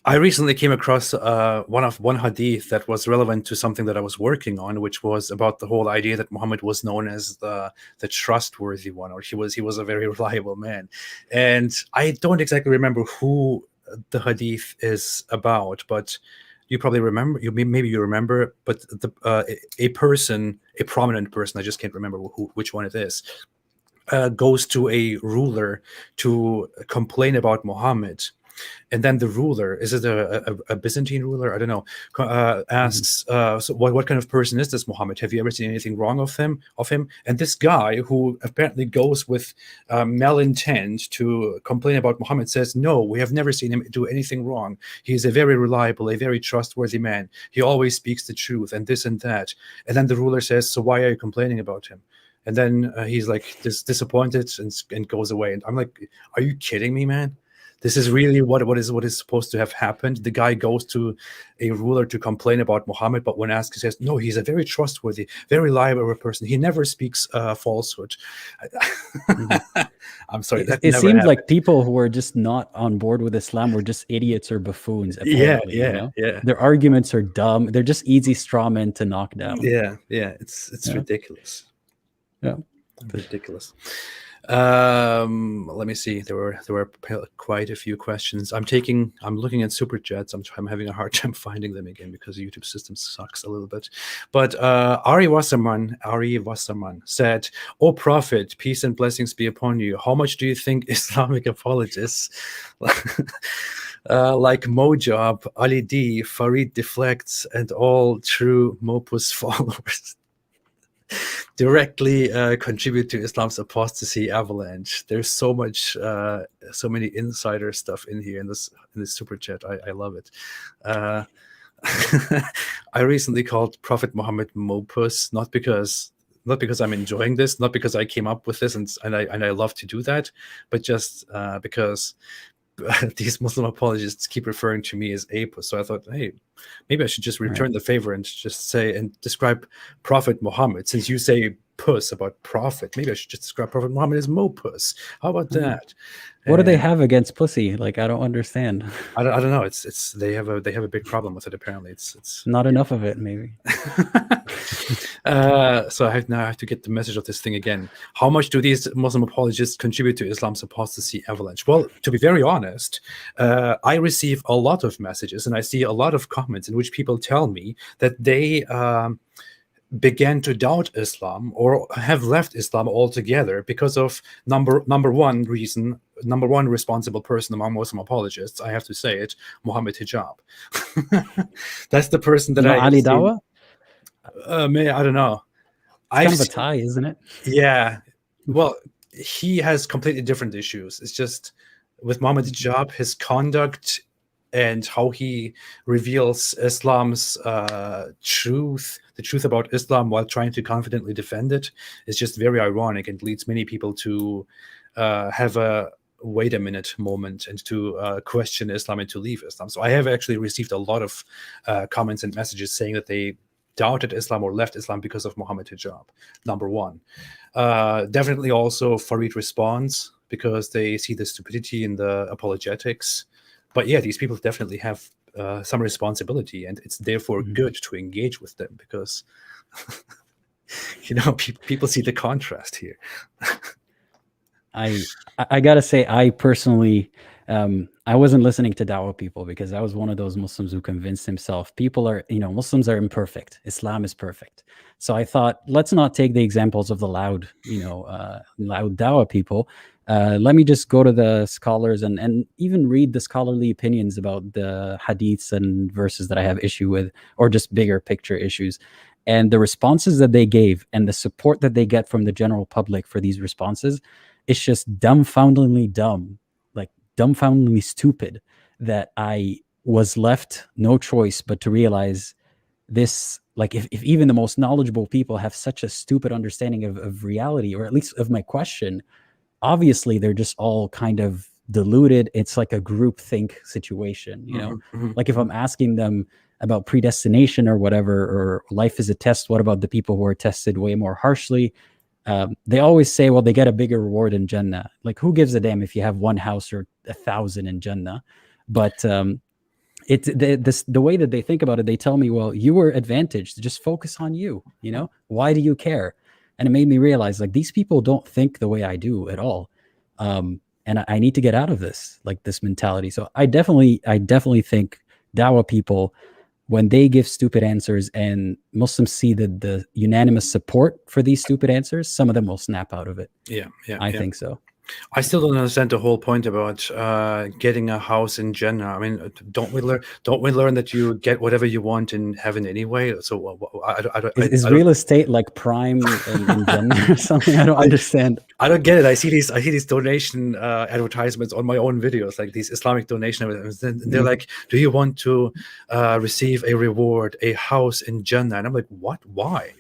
I recently came across one hadith that was relevant to something that I was working on, which was about the whole idea that Muhammad was known as the trustworthy one, or he was a very reliable man. And I don't exactly remember who the hadith is about, but you probably remember. Maybe you remember, but a prominent person, I just can't remember which one it is, goes to a ruler to complain about Muhammad. And then the ruler, is it a Byzantine ruler? I don't know. Asks, so what kind of person is this Muhammad? Have you ever seen anything wrong of him? And this guy, who apparently goes with malintent to complain about Muhammad, says, "No, we have never seen him do anything wrong. He is a very reliable, a very trustworthy man. He always speaks the truth, and this and that." And then the ruler says, "So why are you complaining about him?" And then he's like disappointed and goes away. And I'm like, "Are you kidding me, man? This is really what is supposed to have happened." The guy goes to a ruler to complain about Muhammad, but when asked, he says, "No, he's a very trustworthy, very reliable person. He never speaks falsehood." I'm sorry. It seemed like people who were just not on board with Islam were just idiots or buffoons. Apparently, yeah. Their arguments are dumb. They're just easy straw men to knock down. Yeah. It's ridiculous. Yeah, ridiculous. Let me see. There were quite a few questions. I'm looking at super chats. I'm having a hard time finding them again because the YouTube system sucks a little bit. But Ari Wasserman said, "O Prophet, peace and blessings be upon you. How much do you think Islamic apologists like Mojab, Ali D, Farid Deflects, and all true Mopus followers directly contribute to Islam's apostasy avalanche?" There's so many insider stuff in here in this super chat. I love it. I recently called Prophet Muhammad Mopus, not because I'm enjoying this, not because I came up with this and I love to do that, but just because these Muslim apologists keep referring to me as a puss. So I thought, hey, maybe I should just return the favor and just say and describe Prophet Muhammad. Since you say puss about Prophet, maybe I should just describe Prophet Muhammad as Mo Puss. How about that? What do they have against pussy? Like, I don't understand. I don't know. It's they have a big problem with it. Apparently, it's Not enough of it, maybe. So I have to get the message of this thing again. How much do these Muslim apologists contribute to Islam's apostasy avalanche? Well, to be very honest, I receive a lot of messages and I see a lot of comments in which people tell me that they began to doubt Islam or have left Islam altogether because of number one responsible person among Muslim apologists, I have to say it, Muhammad Hijab. That's the person that Ali Dawa? I don't know. It's kind of a tie, isn't it? Yeah. Well, he has completely different issues. It's just with Muhammad Hijab, his conduct and how he reveals Islam's truth, the truth about Islam while trying to confidently defend it, is just very ironic and leads many people to have a wait a minute moment and to question Islam and to leave Islam. So I have actually received a lot of comments and messages saying that they doubted Islam or left Islam because of Muhammad Hijab, number one. Definitely also Farid responds because they see the stupidity in the apologetics. But yeah, these people definitely have some responsibility, and it's therefore good to engage with them because, people see the contrast here. I gotta say, I personally, I wasn't listening to Dawah people because I was one of those Muslims who convinced himself Muslims are imperfect. Islam is perfect. So I thought, let's not take the examples of the loud Dawah people. Let me just go to the scholars and even read the scholarly opinions about the hadiths and verses that I have issue with, or just bigger picture issues. And the responses that they gave and the support that they get from the general public for these responses, it's just dumbfoundingly dumb, like dumbfoundingly stupid, that I was left no choice but to realize this. Like if even the most knowledgeable people have such a stupid understanding of reality, or at least of my question, obviously they're just all kind of deluded. It's like a groupthink situation, like if I'm asking them about predestination or whatever, or life is a test, what about the people who are tested way more harshly? They always say, well, they get a bigger reward in Jannah. Like, who gives a damn if you have one house or 1,000 in Jannah? But the way that they think about it, they tell me, well, you were advantaged, just focus on you, why do you care? And it made me realize, like, these people don't think the way I do at all. And I need to get out of this mentality. So I definitely think Dawah people, when they give stupid answers and Muslims see the unanimous support for these stupid answers, some of them will snap out of it. Yeah. I think so. I still don't understand the whole point about getting a house in Jannah. I mean, don't we learn that you get whatever you want in heaven anyway? So is real estate like prime in Jannah or something? I don't understand. I don't get it. I see these donation advertisements on my own videos, like these Islamic donation advertisements. And they're like, "Do you want to receive a reward, a house in Jannah?" And I'm like, "What? Why?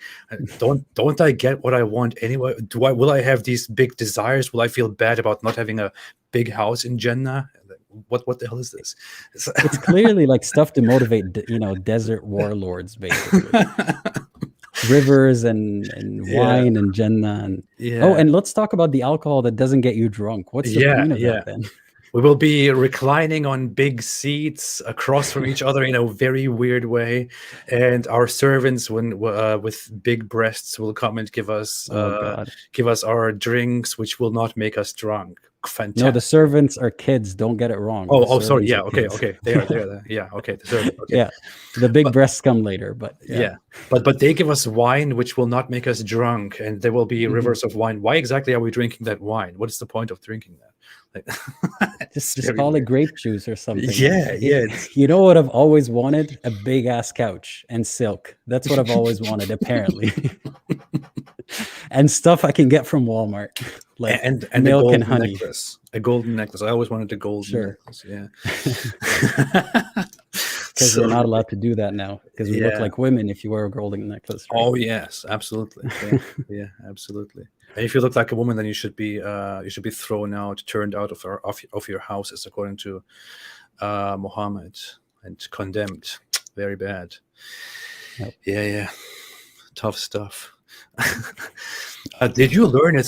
Don't I get what I want anyway? Will I have these big desires? Will I feel bad about not having a big house in Jannah? What the hell is this?" It's clearly like stuff to motivate, desert warlords, basically. Rivers and wine and Jannah. And oh, and let's talk about the alcohol that doesn't get you drunk. What's the point of that then? We will be reclining on big seats across from each other in a very weird way, and our servants, with big breasts, will come and give us our drinks, which will not make us drunk. Fantastic. No, the servants are kids. Don't get it wrong. Oh, sorry. Yeah, okay. They are there. Yeah, okay. The servant. Okay. Yeah, the big breasts come later, but but they give us wine, which will not make us drunk, and there will be rivers of wine. Why exactly are we drinking that wine? What is the point of drinking that? Just call it grape juice or something. Yeah. You know what I've always wanted? A big ass couch and silk. That's what I've always wanted, apparently. And stuff I can get from Walmart, like and milk and honey. A golden necklace. I always wanted a golden necklace. Yeah. Because we're not allowed to do that now, because we look like women if you wear a golden necklace. Right? Oh yes, absolutely. Yeah, absolutely. And if you look like a woman, then you should be thrown out, turned out of your houses, according to Muhammad, and condemned. Very bad. Yep. Yeah. Tough stuff. Did you learn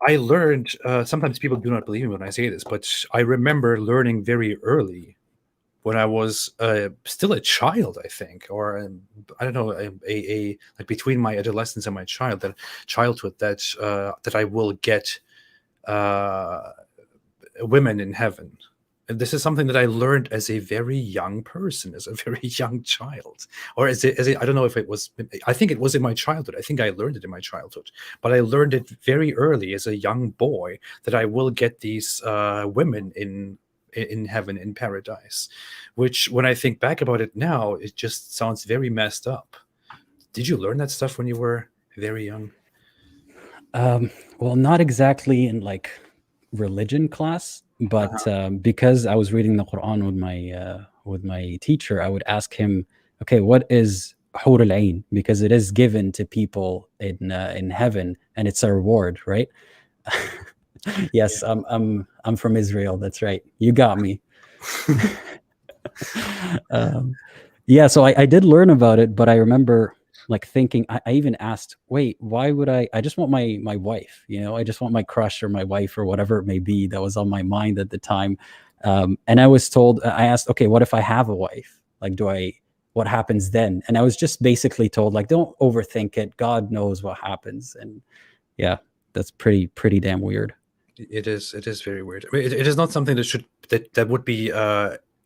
I learned, sometimes people do not believe me when I say this, but I remember learning very early when I was still a child, I think, or I don't know, like between my adolescence and my childhood, that I will get women in heaven. And this is something that I learned as a very young person, as a very young child, or I don't know if it was. I think it was in my childhood. I think I learned it in my childhood, but I learned it very early as a young boy that I will get these women in heaven, in paradise, which when I think back about it now, it just sounds very messed up. Did you learn that stuff when you were very young? Well, not exactly in like religion class, but because I was reading the Quran with my teacher, I would ask him, okay, what is Hur al-Ain? Because it is given to people in heaven, and it's a reward, right? Yes, I'm from Israel. That's right. You got me. Yeah, so I did learn about it, but I remember like thinking, I even asked, wait, why would I just want my wife, I just want my crush or my wife or whatever it may be that was on my mind at the time. And I was told, I asked, okay, what if I have a wife? Like, what happens then? And I was just basically told, like, don't overthink it. God knows what happens. And yeah, that's pretty damn weird. It is very weird. I mean, it is not something that would be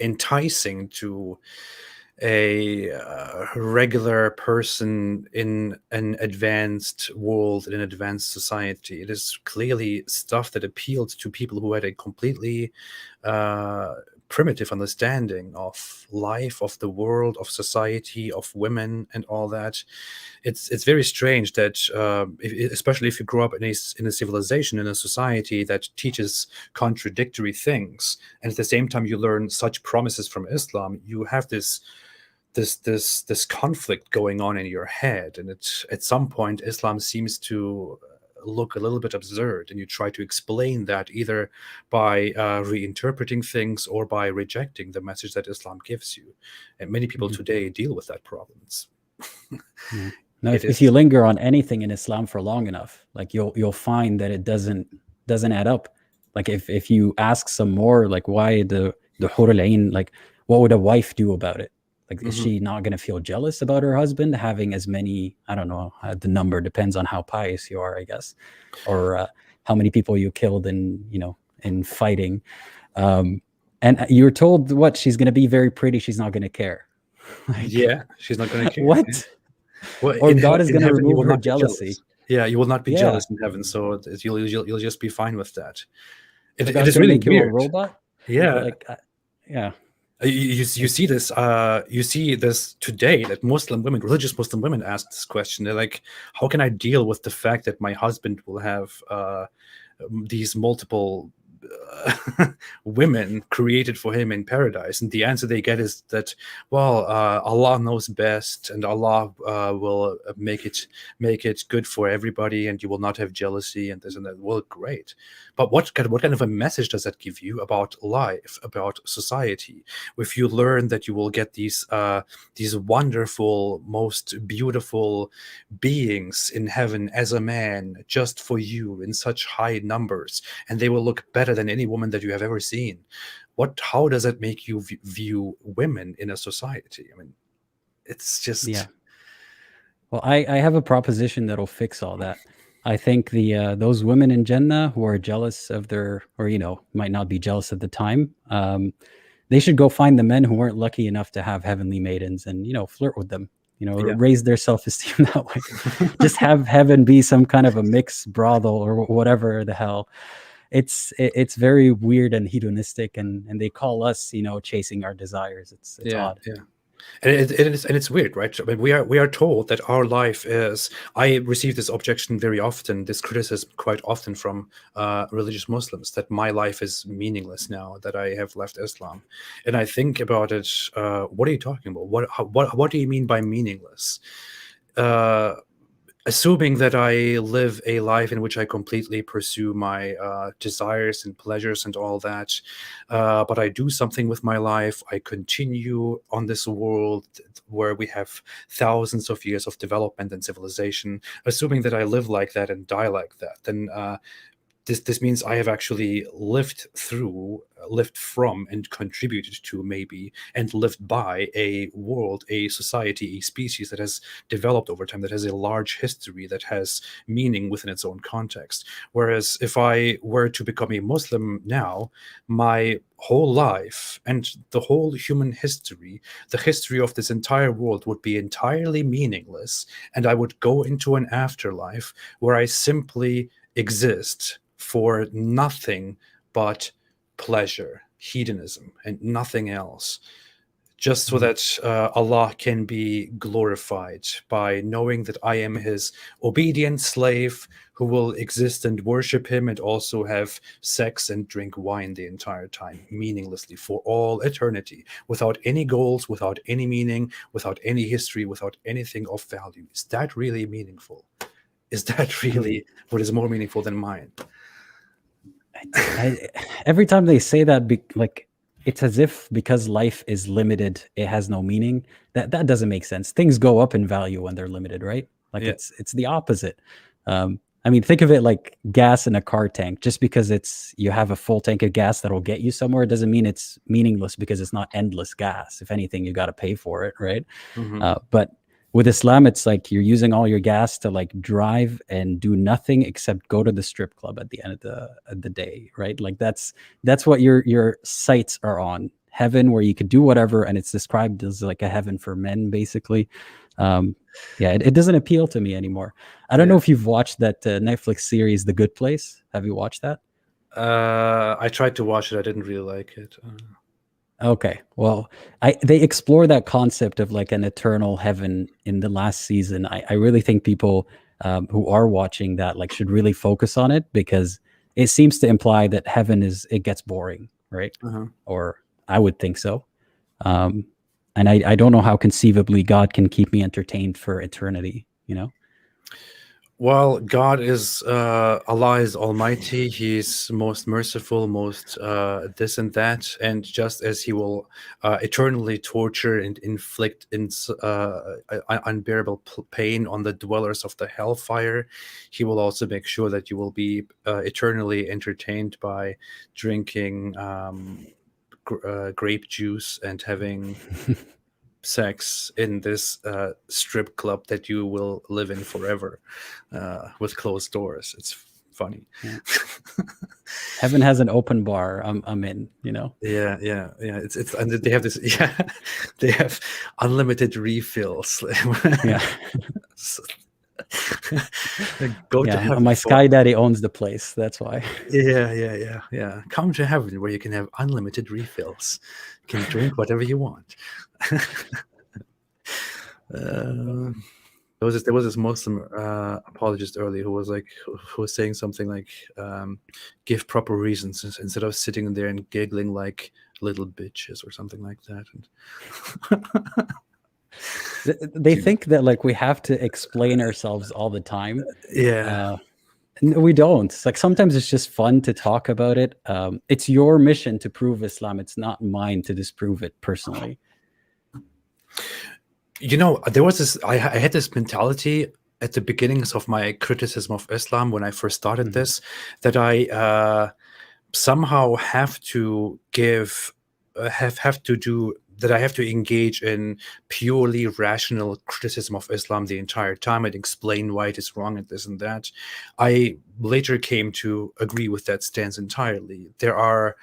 enticing to a regular person in an advanced world, in an advanced society. It is clearly stuff that appealed to people who had a completely primitive understanding of life, of the world, of society, of women, and all that. It's very strange that, especially if you grow up in a civilization, in a society that teaches contradictory things, and at the same time you learn such promises from Islam, you have this conflict going on in your head, and at some point Islam seems to look a little bit absurd, and you try to explain that either by reinterpreting things or by rejecting the message that Islam gives you. And many people today deal with that problem. Yeah. Now, if you linger on anything in Islam for long enough, like you'll find that it doesn't add up. Like if you ask some more, like why the Hur al-Ain, like what would a wife do about it? Like, is she not going to feel jealous about her husband having as many? I don't know. The number depends on how pious you are, I guess, or how many people you killed in fighting. And you're told what she's going to be very pretty. She's not going to care. Like, yeah, she's not going to care. What? Well, or God is going to remove her jealousy. Yeah, you will not be jealous in heaven, so you'll just be fine with that. It is really make weird. You a robot? Yeah, yeah. You see this today, that religious Muslim women ask this question. They're like, how can I deal with the fact that my husband will have these multiple women created for him in paradise? And the answer they get is that, well, Allah knows best, and Allah will make it good for everybody, and you will not have jealousy and this and that. Well, great, but what kind of a message does that give you about life, about society, if you learn that you will get these wonderful, most beautiful beings in heaven as a man, just for you, in such high numbers, and they will look better than any woman that you have ever seen? How does that make you view women in a society? I mean, it's just... Yeah. Well, I have a proposition that'll fix all that. I think those women in Jannah who are jealous of their, or might not be jealous at the time, they should go find the men who weren't lucky enough to have heavenly maidens and flirt with them. Raise their self-esteem that way. Just have heaven be some kind of a mixed brothel or whatever the hell. It's very weird and hedonistic, and they call us chasing our desires. It's odd. Yeah. And it's weird, right? I mean, we are told that our life is... I receive this objection very often, this criticism quite often from religious Muslims, that my life is meaningless now that I have left Islam. And I think about it. What are you talking about? What do you mean by meaningless? assuming that I live a life in which I completely pursue my desires and pleasures and all that, but I do something with my life. I continue on this world where we have thousands of years of development and civilization. Assuming that I live like that and die like that, then this means I have actually lived through, lived from, and contributed to, maybe, and lived by a world, a society, a species that has developed over time, that has a large history, that has meaning within its own context. Whereas if I were to become a Muslim now, my whole life and the whole human history, the history of this entire world, would be entirely meaningless, and I would go into an afterlife where I simply exist for nothing but pleasure, hedonism, and nothing else, just so that Allah can be glorified by knowing that I am his obedient slave who will exist and worship him, and also have sex and drink wine the entire time, meaninglessly, for all eternity, without any goals, without any meaning, without any history, without anything of value. Is that really meaningful? Is that really what is more meaningful than mine? Every time they say that, like, it's as if because life is limited, it has no meaning. That doesn't make sense. Things go up in value when they're limited, right? Like, Yeah. it's the opposite. I mean, think of it like gas in a car tank. Just because you have a full tank of gas that'll get you somewhere, it doesn't mean it's meaningless, because it's not endless gas. If anything, you got to pay for it, right? But with Islam, it's like you're using all your gas to like drive and do nothing except go to the strip club at the end of the day, right? Like that's what your sights are on. Heaven, where you could do whatever, and it's described as like a heaven for men, basically. Yeah, it doesn't appeal to me anymore. I don't know if you've watched that Netflix series, The Good Place. Have you watched that? I tried to watch it. I didn't really like it. Okay, well, they explore that concept of like an eternal heaven in the last season. I really think people who are watching that like should really focus on it, because it seems to imply that heaven it gets boring, right? Or I would think so. And I don't know how conceivably God can keep me entertained for eternity, you know? Well, God is Allah is Almighty. He's most merciful, most this and that, and just as He will eternally torture and inflict unbearable pain on the dwellers of the hellfire, He will also make sure that you will be eternally entertained by drinking grape juice and having sex in this strip club that you will live in forever, with closed doors. It's funny. Yeah. Heaven has an open bar. I'm in, you know? Yeah. It's and they have this. Yeah, they have unlimited refills. Yeah. Go to Yeah, heaven. my Sky Daddy owns the place. That's why. Yeah. Come to heaven where you can have unlimited refills. You can drink whatever you want. There was this Muslim apologist earlier who was saying something like, give proper reasons instead of sitting there and giggling like little bitches or something like that. They think that like we have to explain ourselves all the time. Yeah. No, we don't. It's like sometimes it's just fun to talk about it. It's your mission to prove Islam. It's not mine to disprove it personally. You know, there was this. I had this mentality at the beginnings of my criticism of Islam when I first started this, that I somehow have to that I have to engage in purely rational criticism of Islam the entire time and explain why it is wrong and this and that. I later came to agree with that stance entirely. There are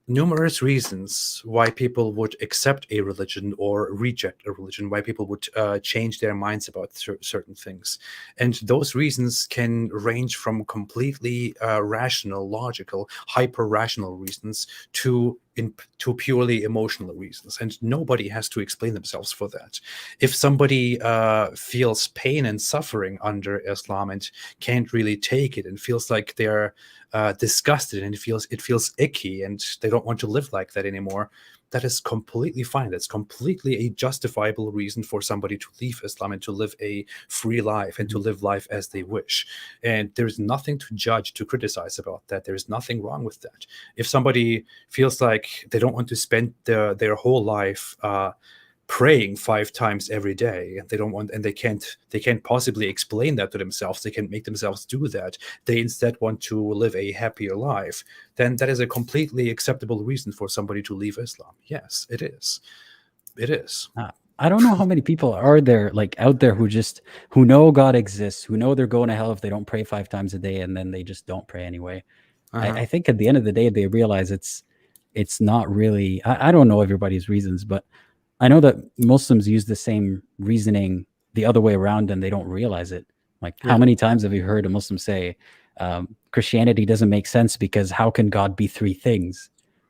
numerous reasons why people would accept a religion or reject a religion, why people would change their minds about certain things. And those reasons can range from completely rational, logical, hyper-rational reasons to purely emotional reasons. And nobody has to explain themselves for that. If somebody feels pain and suffering under Islam and can't really take it and feels like they're disgusted and it feels icky and they don't want to live like that anymore, that is completely fine. That's completely a justifiable reason for somebody to leave Islam and to live a free life and to live life as they wish. And there's nothing to judge, to criticize about that. There's nothing wrong with that. If somebody feels like they don't want to spend their whole life praying 5 times every day, and they don't want, and they can't possibly explain that to themselves, they can't make themselves do that, they instead want to live a happier life, then that is a completely acceptable reason for somebody to leave Islam. Yes, it is. I don't know how many people are there, like out there, who know God exists, who know they're going to hell if they don't pray 5 times a day, and then they just don't pray anyway. I think at the end of the day, they realize it's not really, I don't know everybody's reasons, but I know that Muslims use the same reasoning the other way around and they don't realize it. Like, how many times have you heard a Muslim say, Christianity doesn't make sense because how can God be 3 things,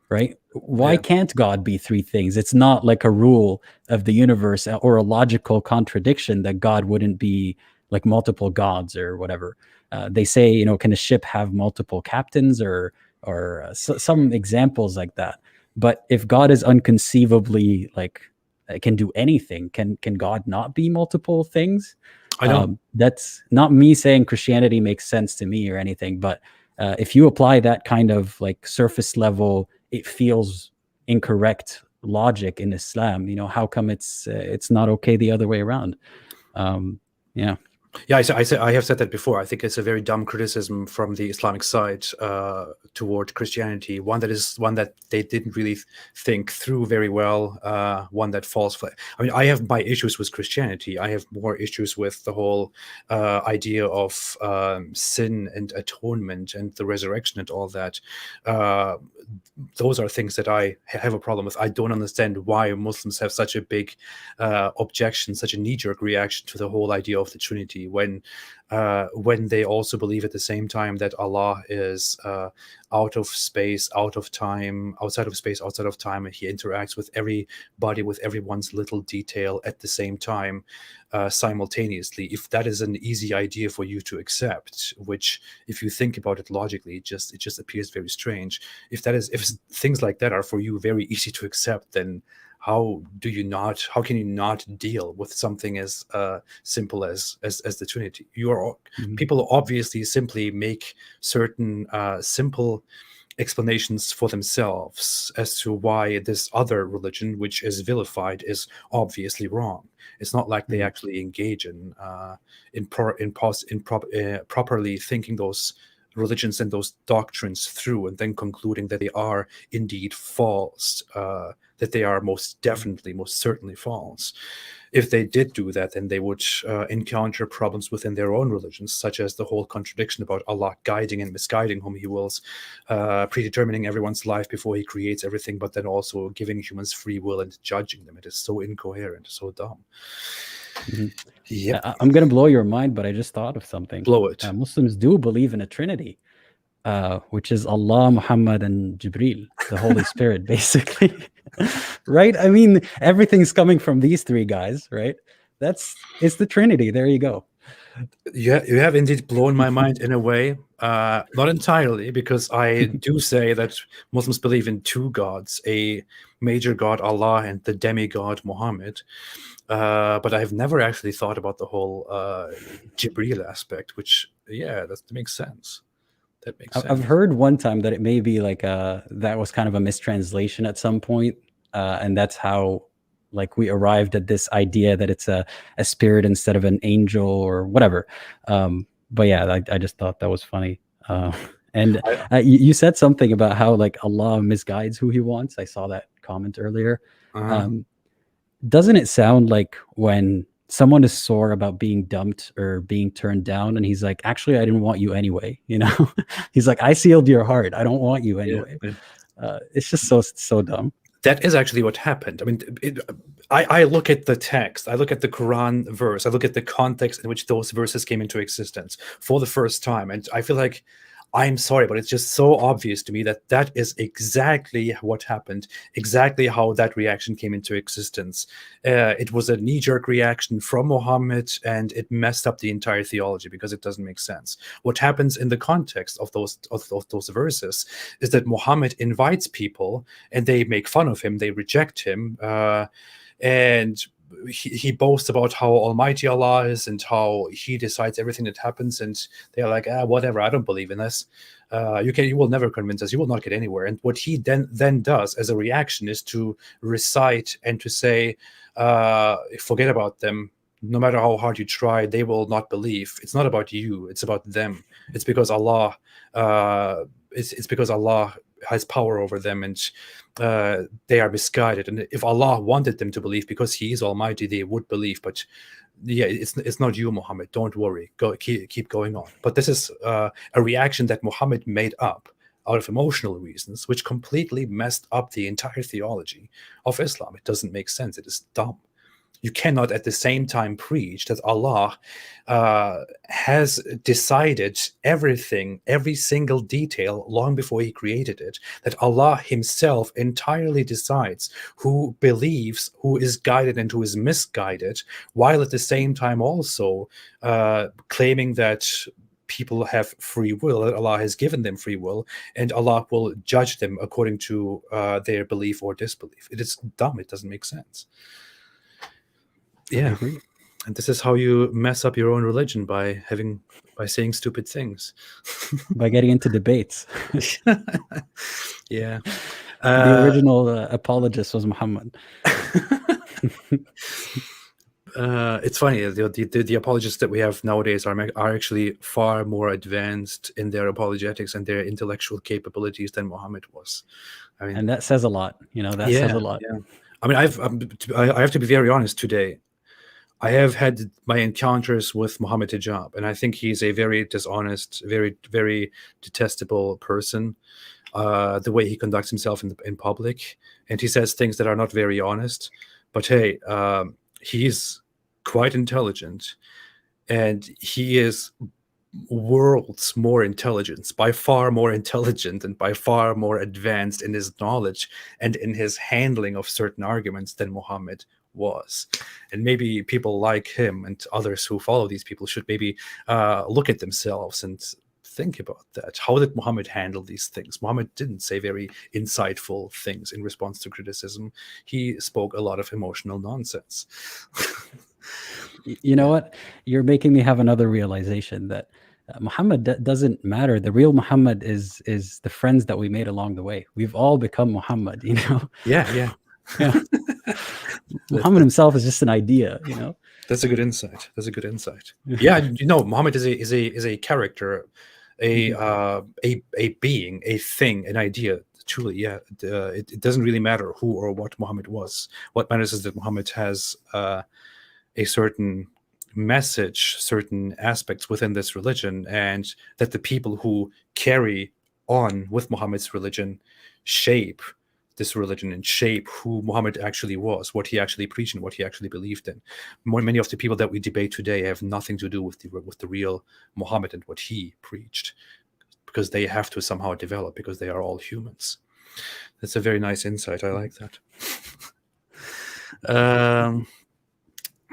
right? Why can't God be 3 things? It's not like a rule of the universe or a logical contradiction that God wouldn't be like multiple gods or whatever. They say, you know, can a ship have multiple captains or some examples like that. But if God is unconceivably like can do anything, can God not be multiple things? I don't. That's not me saying Christianity makes sense to me or anything, but if you apply that kind of like surface level, it feels incorrect logic in Islam, you know, how come it's not okay the other way around? Yeah. Yeah, I have said that before. I think it's a very dumb criticism from the Islamic side toward Christianity. One that they didn't really think through very well. One that falls flat. I mean, I have my issues with Christianity. I have more issues with the whole idea of sin and atonement and the resurrection and all that. Those are things that I have a problem with. I don't understand why Muslims have such a big objection, such a knee-jerk reaction to the whole idea of the Trinity, when they also believe at the same time that Allah is out of space, out of time, outside of space, outside of time, and he interacts with everybody, with everyone's little detail at the same time, simultaneously. If that is an easy idea for you to accept, which if you think about it logically, it just appears very strange. If things like that are for you very easy to accept, then how can you not deal with something as simple as the Trinity? People obviously simply make certain simple explanations for themselves as to why this other religion, which is vilified, is obviously wrong. It's not like they actually engage in properly thinking those religions and those doctrines through, and then concluding that they are indeed false, that they are most definitely, most certainly false. If they did do that, then they would encounter problems within their own religions, such as the whole contradiction about Allah guiding and misguiding whom he wills, predetermining everyone's life before he creates everything, but then also giving humans free will and judging them. It is so incoherent, so dumb. Yeah, I'm going to blow your mind, but I just thought of something. Blow it. Muslims do believe in a Trinity, which is Allah, Muhammad, and Jibril, the Holy Spirit, basically. Right? I mean, everything's coming from these 3 guys, right? It's the Trinity. There you go. You have indeed blown my mind in a way. Not entirely, because I do say that Muslims believe in 2 gods, a major god Allah and the demigod Muhammad. But I've never actually thought about the whole Jibril aspect, which, that makes sense. That makes sense. I've heard one time that it may be like that was kind of a mistranslation at some point, and that's how like we arrived at this idea that it's a spirit instead of an angel or whatever. But yeah, I just thought that was funny. And you said something about how like Allah misguides who he wants. I saw that comment earlier. Doesn't it sound like when someone is sore about being dumped or being turned down, and he's like, actually, I didn't want you anyway. You know, he's like, I sealed your heart. I don't want you anyway. It's just so dumb. That is actually what happened. I mean, I look at the text, I look at the Quran verse, I look at the context in which those verses came into existence for the first time, and I feel like I'm sorry, but it's just so obvious to me that that is exactly what happened, exactly how that reaction came into existence. It was a knee-jerk reaction from Muhammad, and it messed up the entire theology because it doesn't make sense. What happens in the context of those verses is that Muhammad invites people, and they make fun of him, they reject him, and he boasts about how almighty Allah is and how he decides everything that happens, and they're like, whatever, I don't believe in this. You will never convince us. You will not get anywhere. And what he then does as a reaction is to recite and to say, forget about them. No matter how hard you try, they will not believe. It's not about you. It's about them. It's because Allah. It's because Allah has power over them, and they are misguided. And if Allah wanted them to believe because He is Almighty, they would believe. But yeah, it's not you, Muhammad. Don't worry. Go keep going on. But this is a reaction that Muhammad made up out of emotional reasons, which completely messed up the entire theology of Islam. It doesn't make sense. It is dumb. You cannot at the same time preach that Allah has decided everything, every single detail long before He created it, that Allah Himself entirely decides who believes, who is guided, and who is misguided, while at the same time also claiming that people have free will, that Allah has given them free will, and Allah will judge them according to their belief or disbelief. It is dumb. It doesn't make sense. Yeah, and this is how you mess up your own religion, by saying stupid things, by getting into debates. Yeah, the original apologist was Muhammad. It's funny, the apologists that we have nowadays are actually far more advanced in their apologetics and their intellectual capabilities than Muhammad was. I mean, and that says a lot. That says a lot. Yeah. I mean, I have to be very honest today. I have had my encounters with Muhammad Hijab, and I think he's a very dishonest, very, very detestable person. The way he conducts himself in public, and he says things that are not very honest. But hey, he's quite intelligent, and he is worlds more intelligent, by far more intelligent, and by far more advanced in his knowledge and in his handling of certain arguments than Muhammad was. And maybe people like him and others who follow these people should maybe look at themselves and think about that. How did Muhammad handle these things? Muhammad didn't say very insightful things in response to criticism. He spoke a lot of emotional nonsense. You know what? You're making me have another realization that Muhammad doesn't matter. The real Muhammad is the friends that we made along the way. We've all become Muhammad, Yeah. Muhammad himself is just an idea, That's a good insight. Yeah, Muhammad is a character, a being, a thing, an idea. Truly, yeah. It doesn't really matter who or what Muhammad was. What matters is that Muhammad has a certain message, certain aspects within this religion, and that the people who carry on with Muhammad's religion shape this religion and shape who Muhammad actually was, what he actually preached, and what he actually believed in. Many of the people that we debate today have nothing to do with the real Muhammad and what he preached, because they have to somehow develop, because they are all humans. That's a very nice insight. I like that.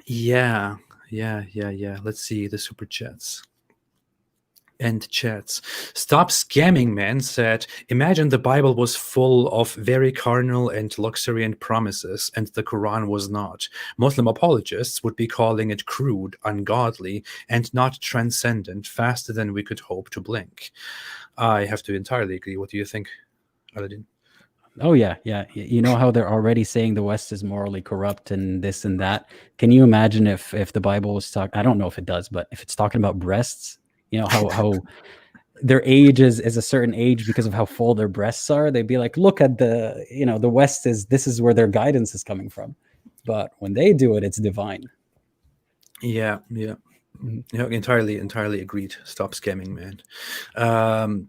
Yeah. Let's see the super chats. And chats. Stop Scamming Man said, imagine the Bible was full of very carnal and luxuriant promises, and the Quran was not. Muslim apologists would be calling it crude, ungodly, and not transcendent, faster than we could hope to blink. I have to entirely agree. What do you think, Aladdin? Oh, yeah. You know how they're already saying the West is morally corrupt and this and that. Can you imagine if the Bible was talking, I don't know if it does, but if it's talking about breasts, how their age is a certain age because of how full their breasts are, they'd be like, look at the West this is where their guidance is coming from. But when they do it, it's divine. Yeah. Entirely agreed. Stop Scamming Man.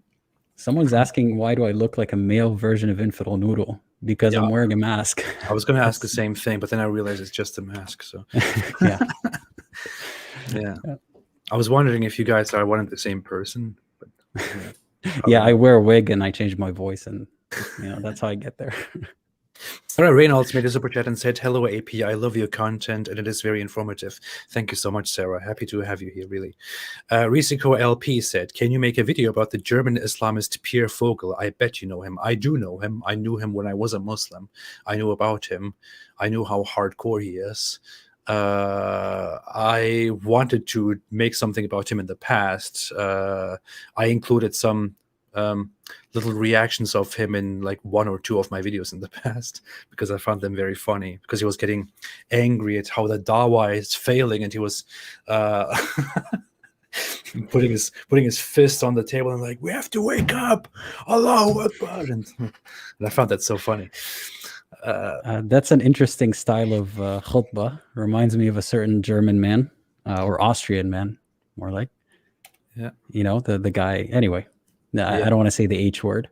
Someone's asking, why do I look like a male version of Infidel Noodle? Because I'm wearing a mask. I was going to ask the same thing, but then I realized it's just a mask. So yeah. I was wondering if you guys are one and the same person. But, Yeah, I wear a wig and I change my voice, and that's how I get there. Sarah Reynolds made a super chat and said, "Hello, AP. I love your content, and it is very informative." Thank you so much, Sarah. Happy to have you here, really. Risiko LP said, "Can you make a video about the German Islamist Pierre Vogel? I bet you know him. I do know him. I knew him when I was a Muslim. I knew about him. I knew how hardcore he is. I wanted to make something about him in the past. I included some little reactions of him in like 1 or 2 of my videos in the past because I found them very funny, because he was getting angry at how the Dawa is failing, and he was putting his fist on the table and like, we have to wake up, Allahu Akbar, and I found that so funny. That's an interesting style of khutbah. Reminds me of a certain German man or Austrian man, more like. Yeah. The guy. Anyway, I don't want to say the H word.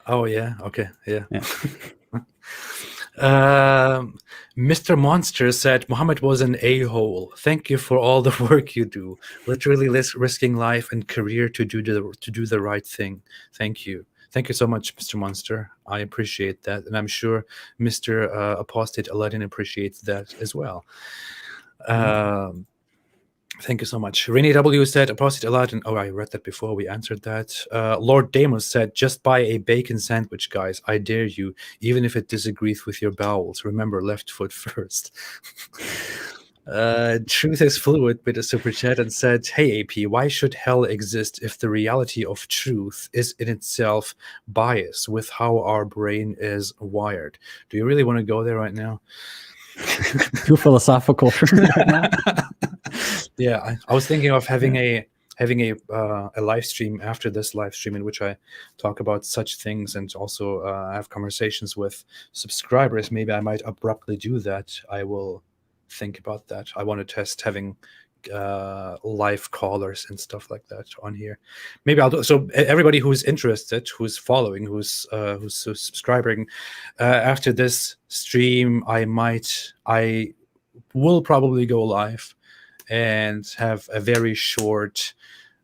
Oh yeah. Okay. Yeah. Mr. Monster said, "Muhammad was an a-hole. Thank you for all the work you do. Literally risking life and career to do the right thing. Thank you. Thank you so much, Mr. Monster. I appreciate that, and I'm sure Mr. Apostate Aladdin appreciates that as well." Thank you so much. Rainy W said, "Apostate Aladdin." Oh, I read that before. We answered that. Lord Damos said, "Just buy a bacon sandwich, guys. I dare you, even if it disagrees with your bowels. Remember, left foot first." Truth is Fluid with a super chat and said, "Hey AP, why should hell exist if the reality of truth is in itself biased with how our brain is wired?" Do you really want to go there right now? Too philosophical for me right now. Yeah, I was thinking of having a live stream after this live stream in which I talk about such things, and also have conversations with subscribers. Maybe I might abruptly do that. I will think about that. I want to test having live callers and stuff like that on here. Maybe I'll do so. Everybody who's interested, who's following, who's subscribing, after this stream, I will probably go live and have a very short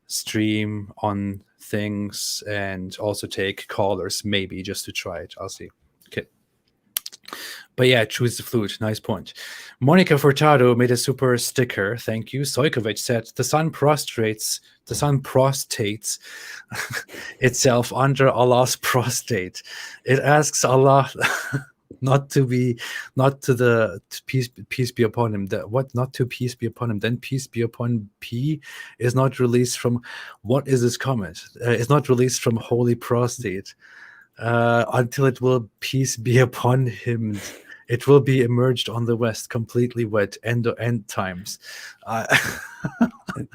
stream on things, and also take callers, maybe just to try it. I'll see. Okay. But yeah, choose the flute. Nice point. Monica Furtado made a super sticker. Thank you. Sojkovic said, the sun prostrates itself under Allah's prostate. It asks Allah peace be upon him. Not to peace be upon him. Then peace be upon P is not released from, what is this comment? Is not released from holy prostate until it will peace be upon him. It will be emerged on the west, completely wet. End times.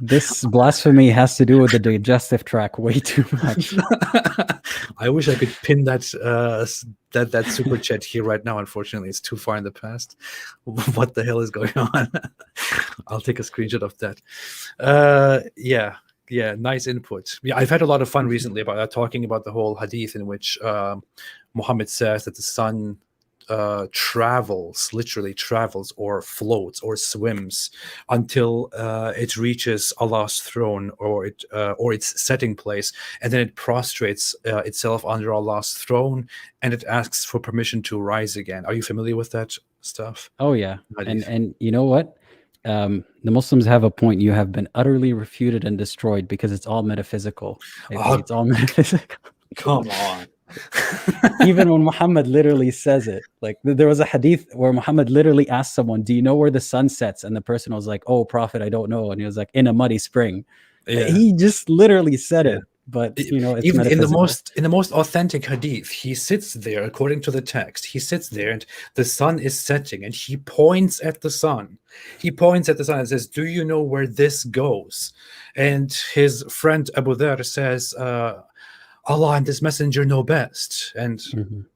This blasphemy has to do with the digestive tract way too much. I wish I could pin that super chat here right now. Unfortunately, it's too far in the past. What the hell is going on? I'll take a screenshot of that. Yeah, nice input. Yeah, I've had a lot of fun recently about talking about the whole hadith in which Muhammad says that the sun literally travels or floats or swims until it reaches Allah's throne or its setting place, and then it prostrates itself under Allah's throne, and it asks for permission to rise again. Are you familiar with that stuff? Oh yeah, and you know what? The Muslims have a point. You have been utterly refuted and destroyed because it's all metaphysical. It's all metaphysical. Come on. Even when Muhammad literally says it, like there was a hadith where Muhammad literally asked someone, "Do you know where the sun sets?" And the person was like, "Oh, Prophet, I don't know." And he was like, "In a muddy spring." Yeah. He just literally said it. But it's even in the most authentic hadith, he sits there, according to the text, he sits there and the sun is setting, and he points at the sun. He points at the sun and says, "Do you know where this goes?" And his friend Abu Dharr says, "Allah and his messenger know best." And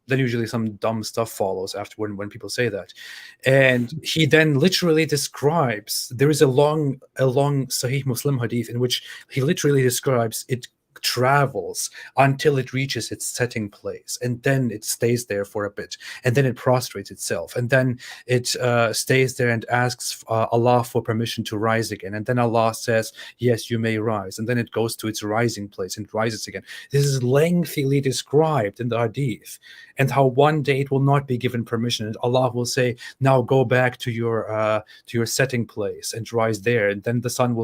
then usually some dumb stuff follows after when people say that. And he then literally describes, there is a long Sahih Muslim hadith in which he literally describes it travels until it reaches its setting place, and then it stays there for a bit, and then it prostrates itself, and then it stays there and asks Allah for permission to rise again, and then Allah says, yes, you may rise, and then it goes to its rising place and rises again. This is lengthily described in the hadith, and how one day it will not be given permission, and Allah will say, now go back to your setting place and rise there, and then the sun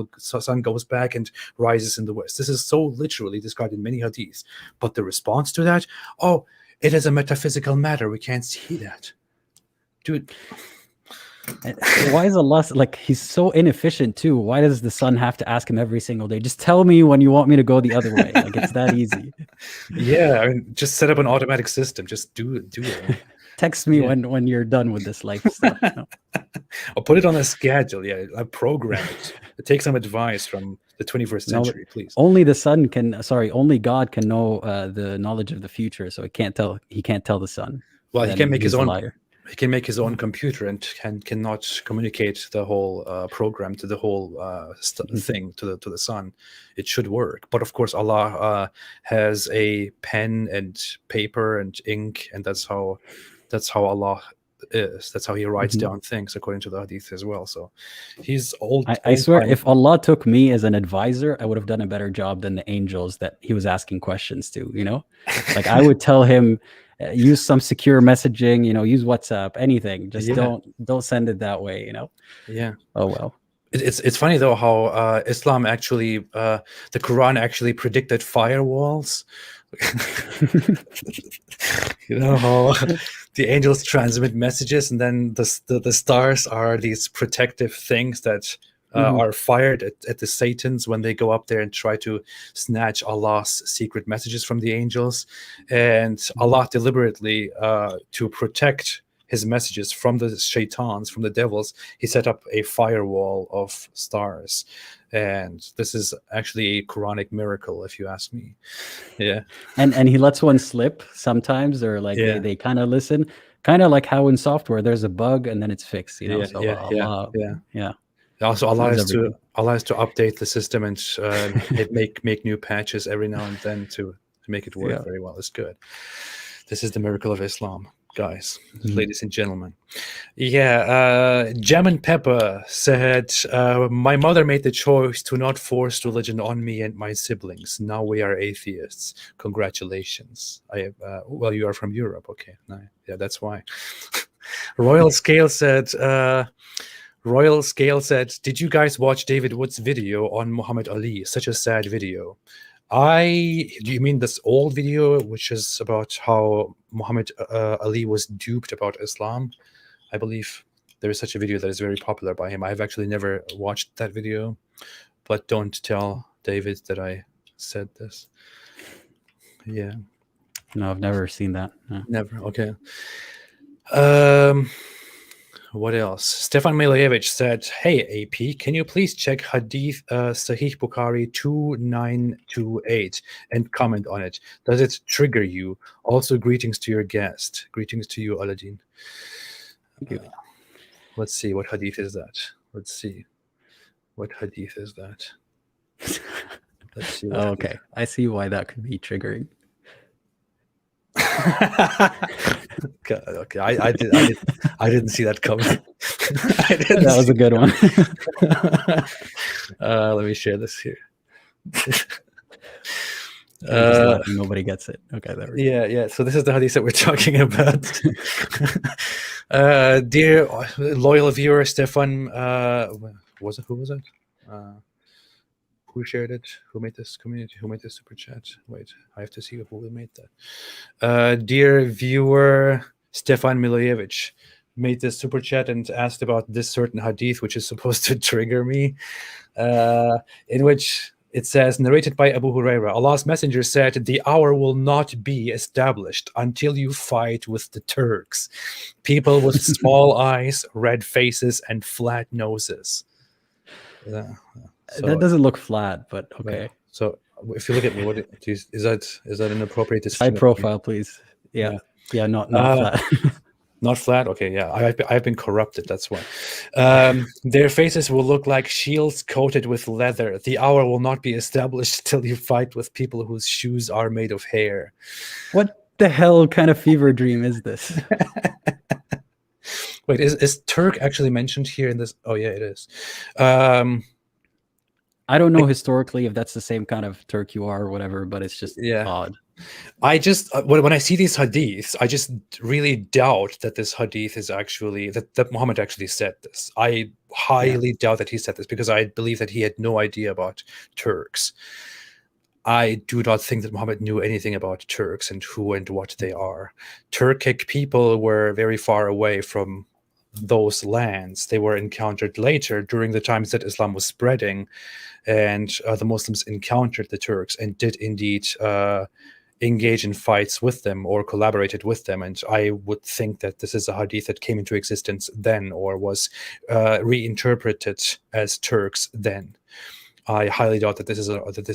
goes back and rises in the west. This is so literally described in many hadiths. But the response to that, oh, it is a metaphysical matter, we can't see that. Dude, why is Allah like, he's so inefficient too? Why does the sun have to ask him every single day, just tell me when you want me to go the other way? Like, it's that easy. Yeah, I mean, just set up an automatic system, just do it. Text me when you're done with this life stuff. I'll put it on a schedule. Yeah, I program it. Take some advice from the 21st century, please. Only only God can know the knowledge of the future, so he can't tell the sun. Well, he can make his own liar. He can make his own computer and cannot communicate the whole program to the whole thing to the sun. It should work, but of course Allah has a pen and paper and ink, and that's how Allah is. That's how he writes down things according to the hadith as well. So he's old. I swear, if Allah took me as an advisor, I would have done a better job than the angels that he was asking questions to. Like I would tell him, use some secure messaging, use WhatsApp, anything. Just don't send it that way, Yeah. Oh well. It's funny though how Islam actually, the Quran actually predicted firewalls. How the angels transmit messages, and then the stars are these protective things that are fired at the Satans when they go up there and try to snatch Allah's secret messages from the angels. And Allah deliberately, to protect his messages from the shaitans, from the devils, he set up a firewall of stars. And this is actually a Quranic miracle, if you ask me. Yeah. And he lets one slip sometimes, or like they kind of listen, kind of like how in software there's a bug and then it's fixed, Yeah. Also, Allah has to update the system and make new patches every now and then to make it work very well. It's good. This is the miracle of Islam, guys, ladies and gentlemen. Yeah, Jam and Pepper said, my mother made the choice to not force religion on me and my siblings. Now we are atheists. Congratulations. Well, you are from Europe. Okay. Yeah, that's why. Royal Scale said, did you guys watch David Wood's video on Muhammad Ali? Such a sad video. Do you mean this old video, which is about how Muhammad Ali was duped about Islam? I believe there is such a video that is very popular by him. I've actually never watched that video, but don't tell David that I said this. Yeah. No, I've never seen that. No. Never. Okay. What else? Stefan Milojevich said, hey, AP, can you please check Hadith Sahih Bukhari 2928 and comment on it? Does it trigger you? Also, greetings to your guest. Greetings to you, Aladdin. Thank you. Let's see. What Hadith is that? Let's see. What Hadith is that? Let's see. Okay. I see why that could be triggering. Okay, I didn't see that coming. That was a good one. Let me share this here. Nobody gets it. Okay, there we go. Yeah. So this is the hadith that we're talking about. Dear loyal viewer Stefan, who was it? Who shared it? Who made this community? Who made this super chat? Wait, I have to see who made that. Dear viewer Stefan Milojevich made this super chat and asked about this certain hadith, which is supposed to trigger me, in which it says, narrated by Abu Huraira, Allah's messenger said, the hour will not be established until you fight with the Turks, people with small eyes, red faces, and flat noses. So, that doesn't look flat, but okay. Right. So if you look at me, is that an appropriate description? High profile, please. Yeah, not flat. Not flat? Okay, yeah. I've been corrupted, that's why. Their faces will look like shields coated with leather. The hour will not be established till you fight with people whose shoes are made of hair. What the hell kind of fever dream is this? Wait, is Turk actually mentioned here in this? Oh, yeah, it is. I don't know historically if that's the same kind of Turk you are or whatever, but it's just odd. I just when I see these hadiths, I just really doubt that this hadith is actually that Muhammad actually said this. I highly doubt that he said this, because I believe that he had no idea about Turks. I do not think that Muhammad knew anything about Turks and who and what they are. Turkic people were very far away from those lands. They were encountered later during the times that Islam was spreading, and the Muslims encountered the Turks and did indeed engage in fights with them or collaborated with them. And I would think that this is a hadith that came into existence then, or was reinterpreted as Turks then. I highly doubt that this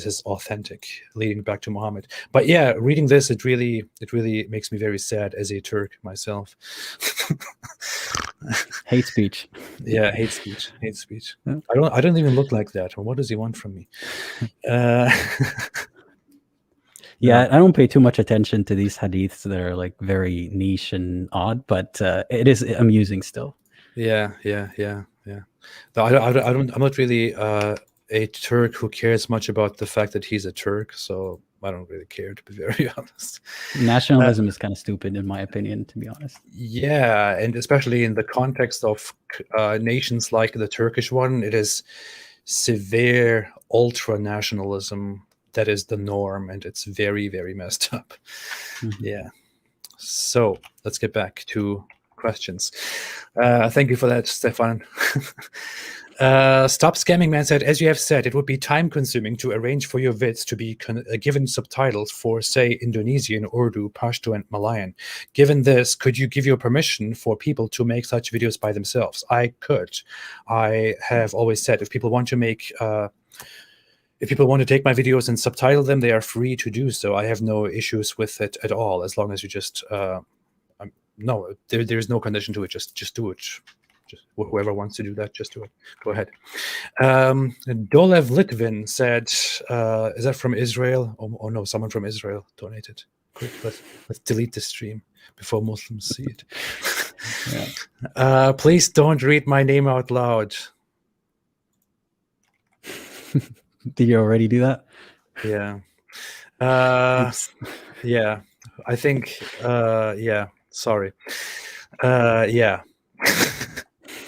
is authentic, leading back to Muhammad. But yeah, reading this, it really makes me very sad as a Turk myself. Hate speech. Yeah, hate speech. Yeah. I don't even look like that. What does he want from me? Yeah, I don't pay too much attention to these hadiths that are like very niche and odd, but it is amusing still. Yeah. I'm not really a Turk who cares much about the fact that he's a Turk, so I don't really care, to be very honest. Nationalism is kind of stupid, in my opinion, to be honest. Yeah, and especially in the context of nations like the Turkish one, it is severe ultra-nationalism that is the norm, and it's very, very messed up. Mm-hmm. Yeah. So let's get back to questions. Thank you for that, Stefan. Stop Scamming Man said, as you have said, it would be time consuming to arrange for your vids to be given subtitles for, say, Indonesian, Urdu, Pashto, and Malayan. Given this, could you give your permission for people to make such videos by themselves? I could. I have always said, if people want to make if people want to take my videos and subtitle them, they are free to do so. I have no issues with it at all, as long as you just no, there's no condition to it. Just do it. Just whoever wants to do that, just do it. Go ahead. Dolev Litvin said, is that from Israel? Oh no, someone from Israel donated. Quick, let's delete the stream before Muslims see it. Yeah. Please don't read my name out loud. Did you already do that? Yeah. Yeah. I think. Yeah. Sorry. Yeah.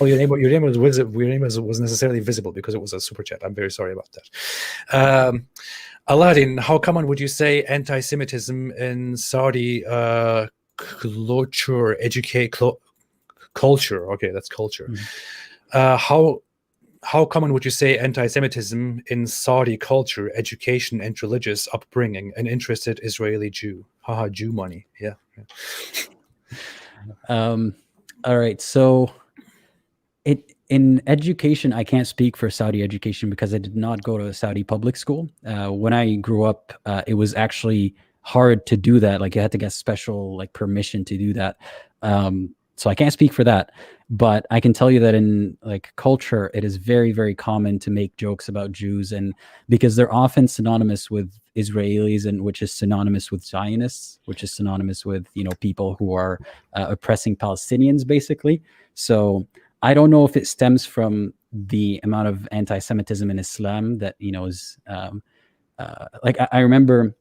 Oh, your name was necessarily visible because it was a super chat. I'm very sorry about that. Aladdin, how common would you say anti-Semitism in Saudi culture? Culture. Okay, that's culture. Mm-hmm. How common would you say anti-Semitism in Saudi culture, education, and religious upbringing? An interested Israeli Jew. Haha, Jew money. Yeah. All right. So in education, I can't speak for Saudi education because I did not go to a Saudi public school. When I grew up, it was actually hard to do that. Like you had to get special like permission to do that. So I can't speak for that, but I can tell you that in like culture, it is very, very common to make jokes about Jews, and because they're often synonymous with Israelis, and which is synonymous with Zionists, which is synonymous with, you know, people who are oppressing Palestinians, basically. So I don't know if it stems from the amount of anti-Semitism in Islam that, you know, is like I remember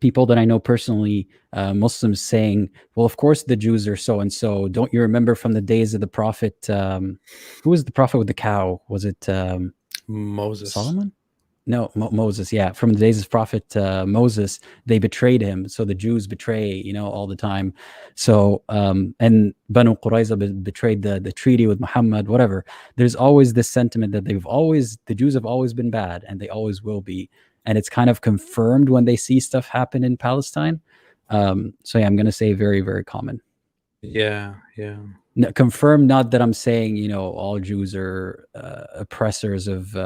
people that I know personally, Muslims saying, well, of course the Jews are so and so. Don't you remember from the days of the prophet? Who was the prophet with the cow? Was it Moses? Solomon? No, Moses. Yeah, from the days of prophet Moses, they betrayed him. So the Jews betray, you know, all the time. So and Banu Qurayza betrayed the treaty with Muhammad. Whatever. There's always this sentiment that the Jews have always been bad, and they always will be. And it's kind of confirmed when they see stuff happen in Palestine. So yeah, I'm going to say very, very common. Yeah, yeah. No, confirmed, not that I'm saying, you know, all Jews are oppressors of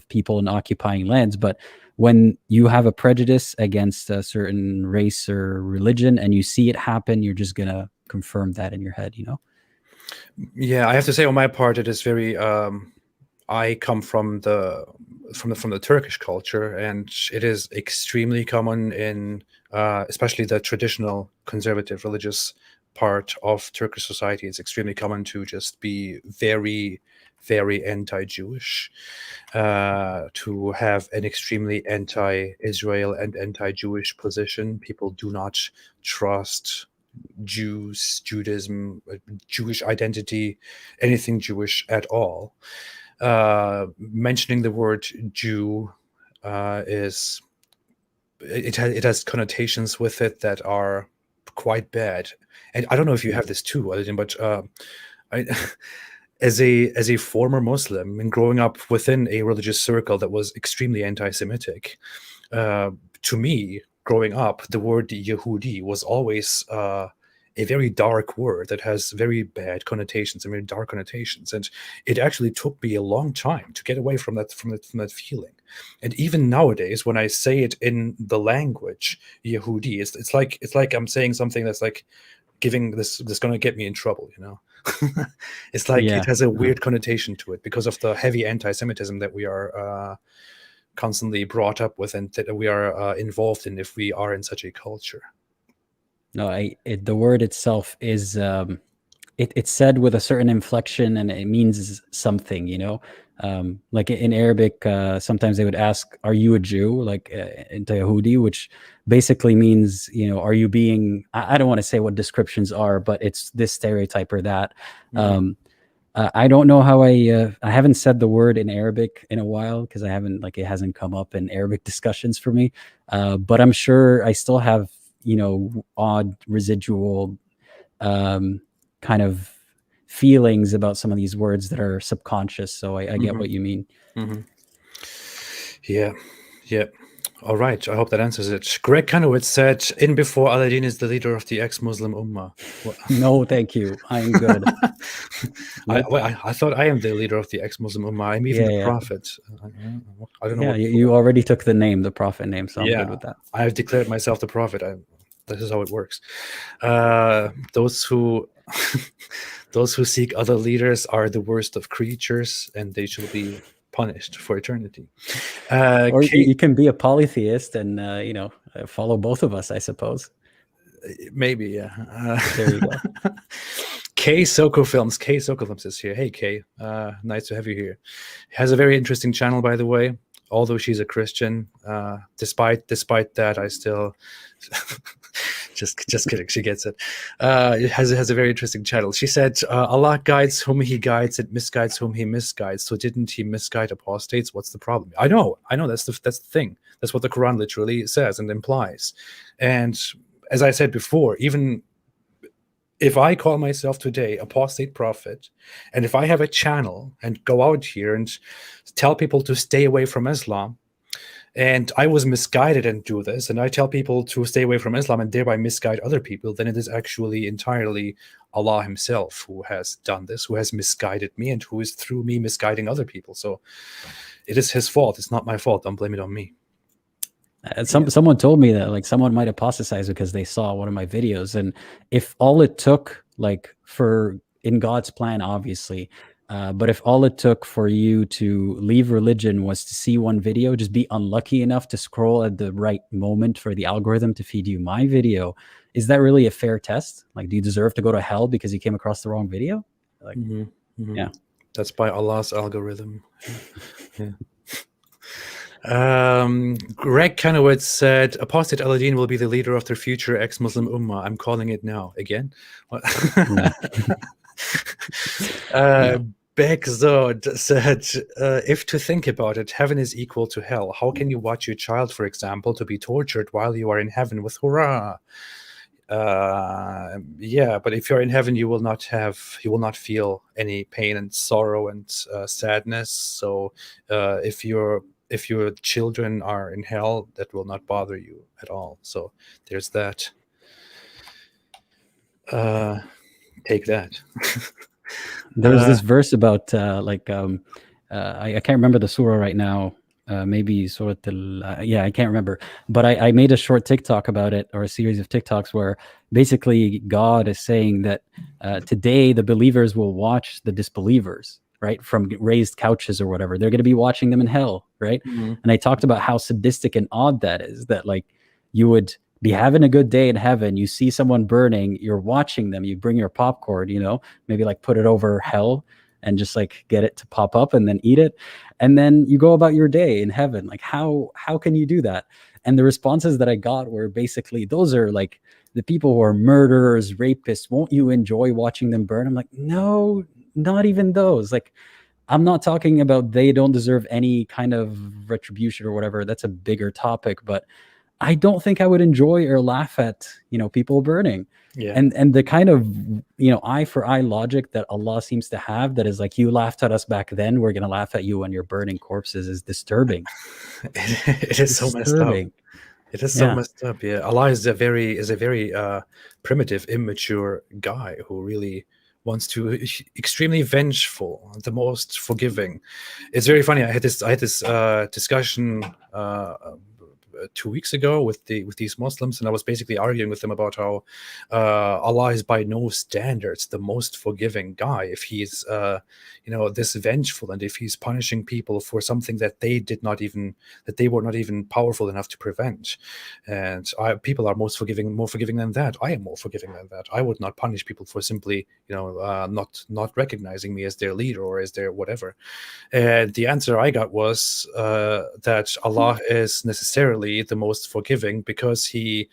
people in occupying lands, but when you have a prejudice against a certain race or religion and you see it happen, you're just going to confirm that in your head, Yeah, I have to say on my part, it is very. I come from the Turkish culture, and it is extremely common in, especially the traditional conservative religious part of Turkish society. It's extremely common to just be very, very anti-Jewish, to have an extremely anti-Israel and anti-Jewish position. People do not trust Jews, Judaism, Jewish identity, anything Jewish at all. Mentioning the word Jew is it has connotations with it that are quite bad. And I don't know if you have this too, Aladdin, but I, as a former Muslim and growing up within a religious circle that was extremely anti-Semitic, to me, growing up, the word Yehudi was always a very dark word that has very bad connotations and very dark connotations. And it actually took me a long time to get away from that feeling. And even nowadays, when I say it in the language Yehudi, it's like I'm saying something that's like giving this going to get me in trouble, It's like Yeah. it has a weird connotation to it because of the heavy anti-Semitism that we are constantly brought up with and that we are involved in if we are in such a culture. No, the word itself is it's said with a certain inflection, and it means something. Like in Arabic, sometimes they would ask, "Are you a Jew?" Like into Yehudi, which basically means, are you being? I don't want to say what descriptions are, but it's this stereotype or that. I don't know how I haven't said the word in Arabic in a while because it hasn't come up in Arabic discussions for me. But I'm sure I still have odd residual kind of feelings about some of these words that are subconscious. So I get what you mean. Yeah. All right. I hope that answers it. Greg Kanowitz said, "In before Aladdin is the leader of the ex-Muslim Ummah." No, thank you. I'm good. I thought I am the leader of the ex-Muslim Ummah. I'm even the prophet. I don't know. Yeah, you already took the name, the prophet name, so I'm good with that. I have declared myself the prophet. This is how it works. Those who seek other leaders are the worst of creatures, and they shall be punished for eternity. Or you can be a polytheist and follow both of us, I suppose. Maybe, yeah. There you go. Kay Soko Films is here. Hey, Kay. Nice to have you here. Has a very interesting channel, by the way. Although she's a Christian, despite that, I still just kidding. She gets it. It has a very interesting channel. She said, "Allah guides whom He guides, and misguides whom He misguides. So didn't He misguide apostates? What's the problem?" I know. That's the thing. That's what the Quran literally says and implies. And as I said before, even if I call myself today apostate prophet, and if I have a channel and go out here and tell people to stay away from Islam, and I was misguided and do this, and I tell people to stay away from Islam and thereby misguide other people, then it is actually entirely Allah Himself who has done this, who has misguided me, and who is through me misguiding other people. So it is His fault. It's not my fault. Don't blame it on me. Someone told me that someone might apostatize because they saw one of my videos, and if all it took, for in God's plan, obviously, but if all it took for you to leave religion was to see one video, just be unlucky enough to scroll at the right moment for the algorithm to feed you my video, is that really a fair test? Do you deserve to go to hell because you came across the wrong video? Yeah, that's by Allah's algorithm. Yeah. Greg Kanowitz said, "Apostate Aladdin will be the leader of their future ex-Muslim Ummah. I'm calling it now." Again? Beck Zod said, "If to think about it, heaven is equal to hell. How can you watch your child, for example, to be tortured while you are in heaven with hurrah? Yeah, but if you're in heaven, you will not feel any pain and sorrow and sadness. So if your children are in hell, that will not bother you at all. So there's that. Take that." There's this verse about I can't remember the surah right now, maybe I can't remember, but I made a short TikTok about it, or a series of TikToks, where basically God is saying that today the believers will watch the disbelievers, right, from raised couches or whatever. They're going to be watching them in hell, right? Mhm. And I talked about how sadistic and odd that is, that like you would be having a good day in heaven, you see someone burning, you're watching them, you bring your popcorn, maybe like put it over hell and just like get it to pop up and then eat it, and then you go about your day in heaven. Like how can you do that? And the responses that I got were basically, those are like the people who are murderers, rapists, won't you enjoy watching them burn? I'm like, no, not even those. Like, I'm not talking about they don't deserve any kind of retribution or whatever. That's a bigger topic, but I don't think I would enjoy or laugh at, people burning. Yeah. And the kind of, eye for eye logic that Allah seems to have, that is like, you laughed at us back then, we're going to laugh at you when you're burning corpses, is disturbing. It is so messed up. Disturbing. It is so Yeah. messed up. Yeah, Allah is a very primitive, immature guy who really wants to extremely vengeful, the most forgiving. It's very funny. I had this discussion 2 weeks ago with these Muslims, and I was basically arguing with them about how Allah is by no standards the most forgiving guy. If he's this vengeful, and if he's punishing people for something that they were not even powerful enough to prevent, and people are more forgiving than that. I am more forgiving than that. I would not punish people for simply not recognizing me as their leader or as their whatever. And the answer I got was that Allah is necessarily the most forgiving because he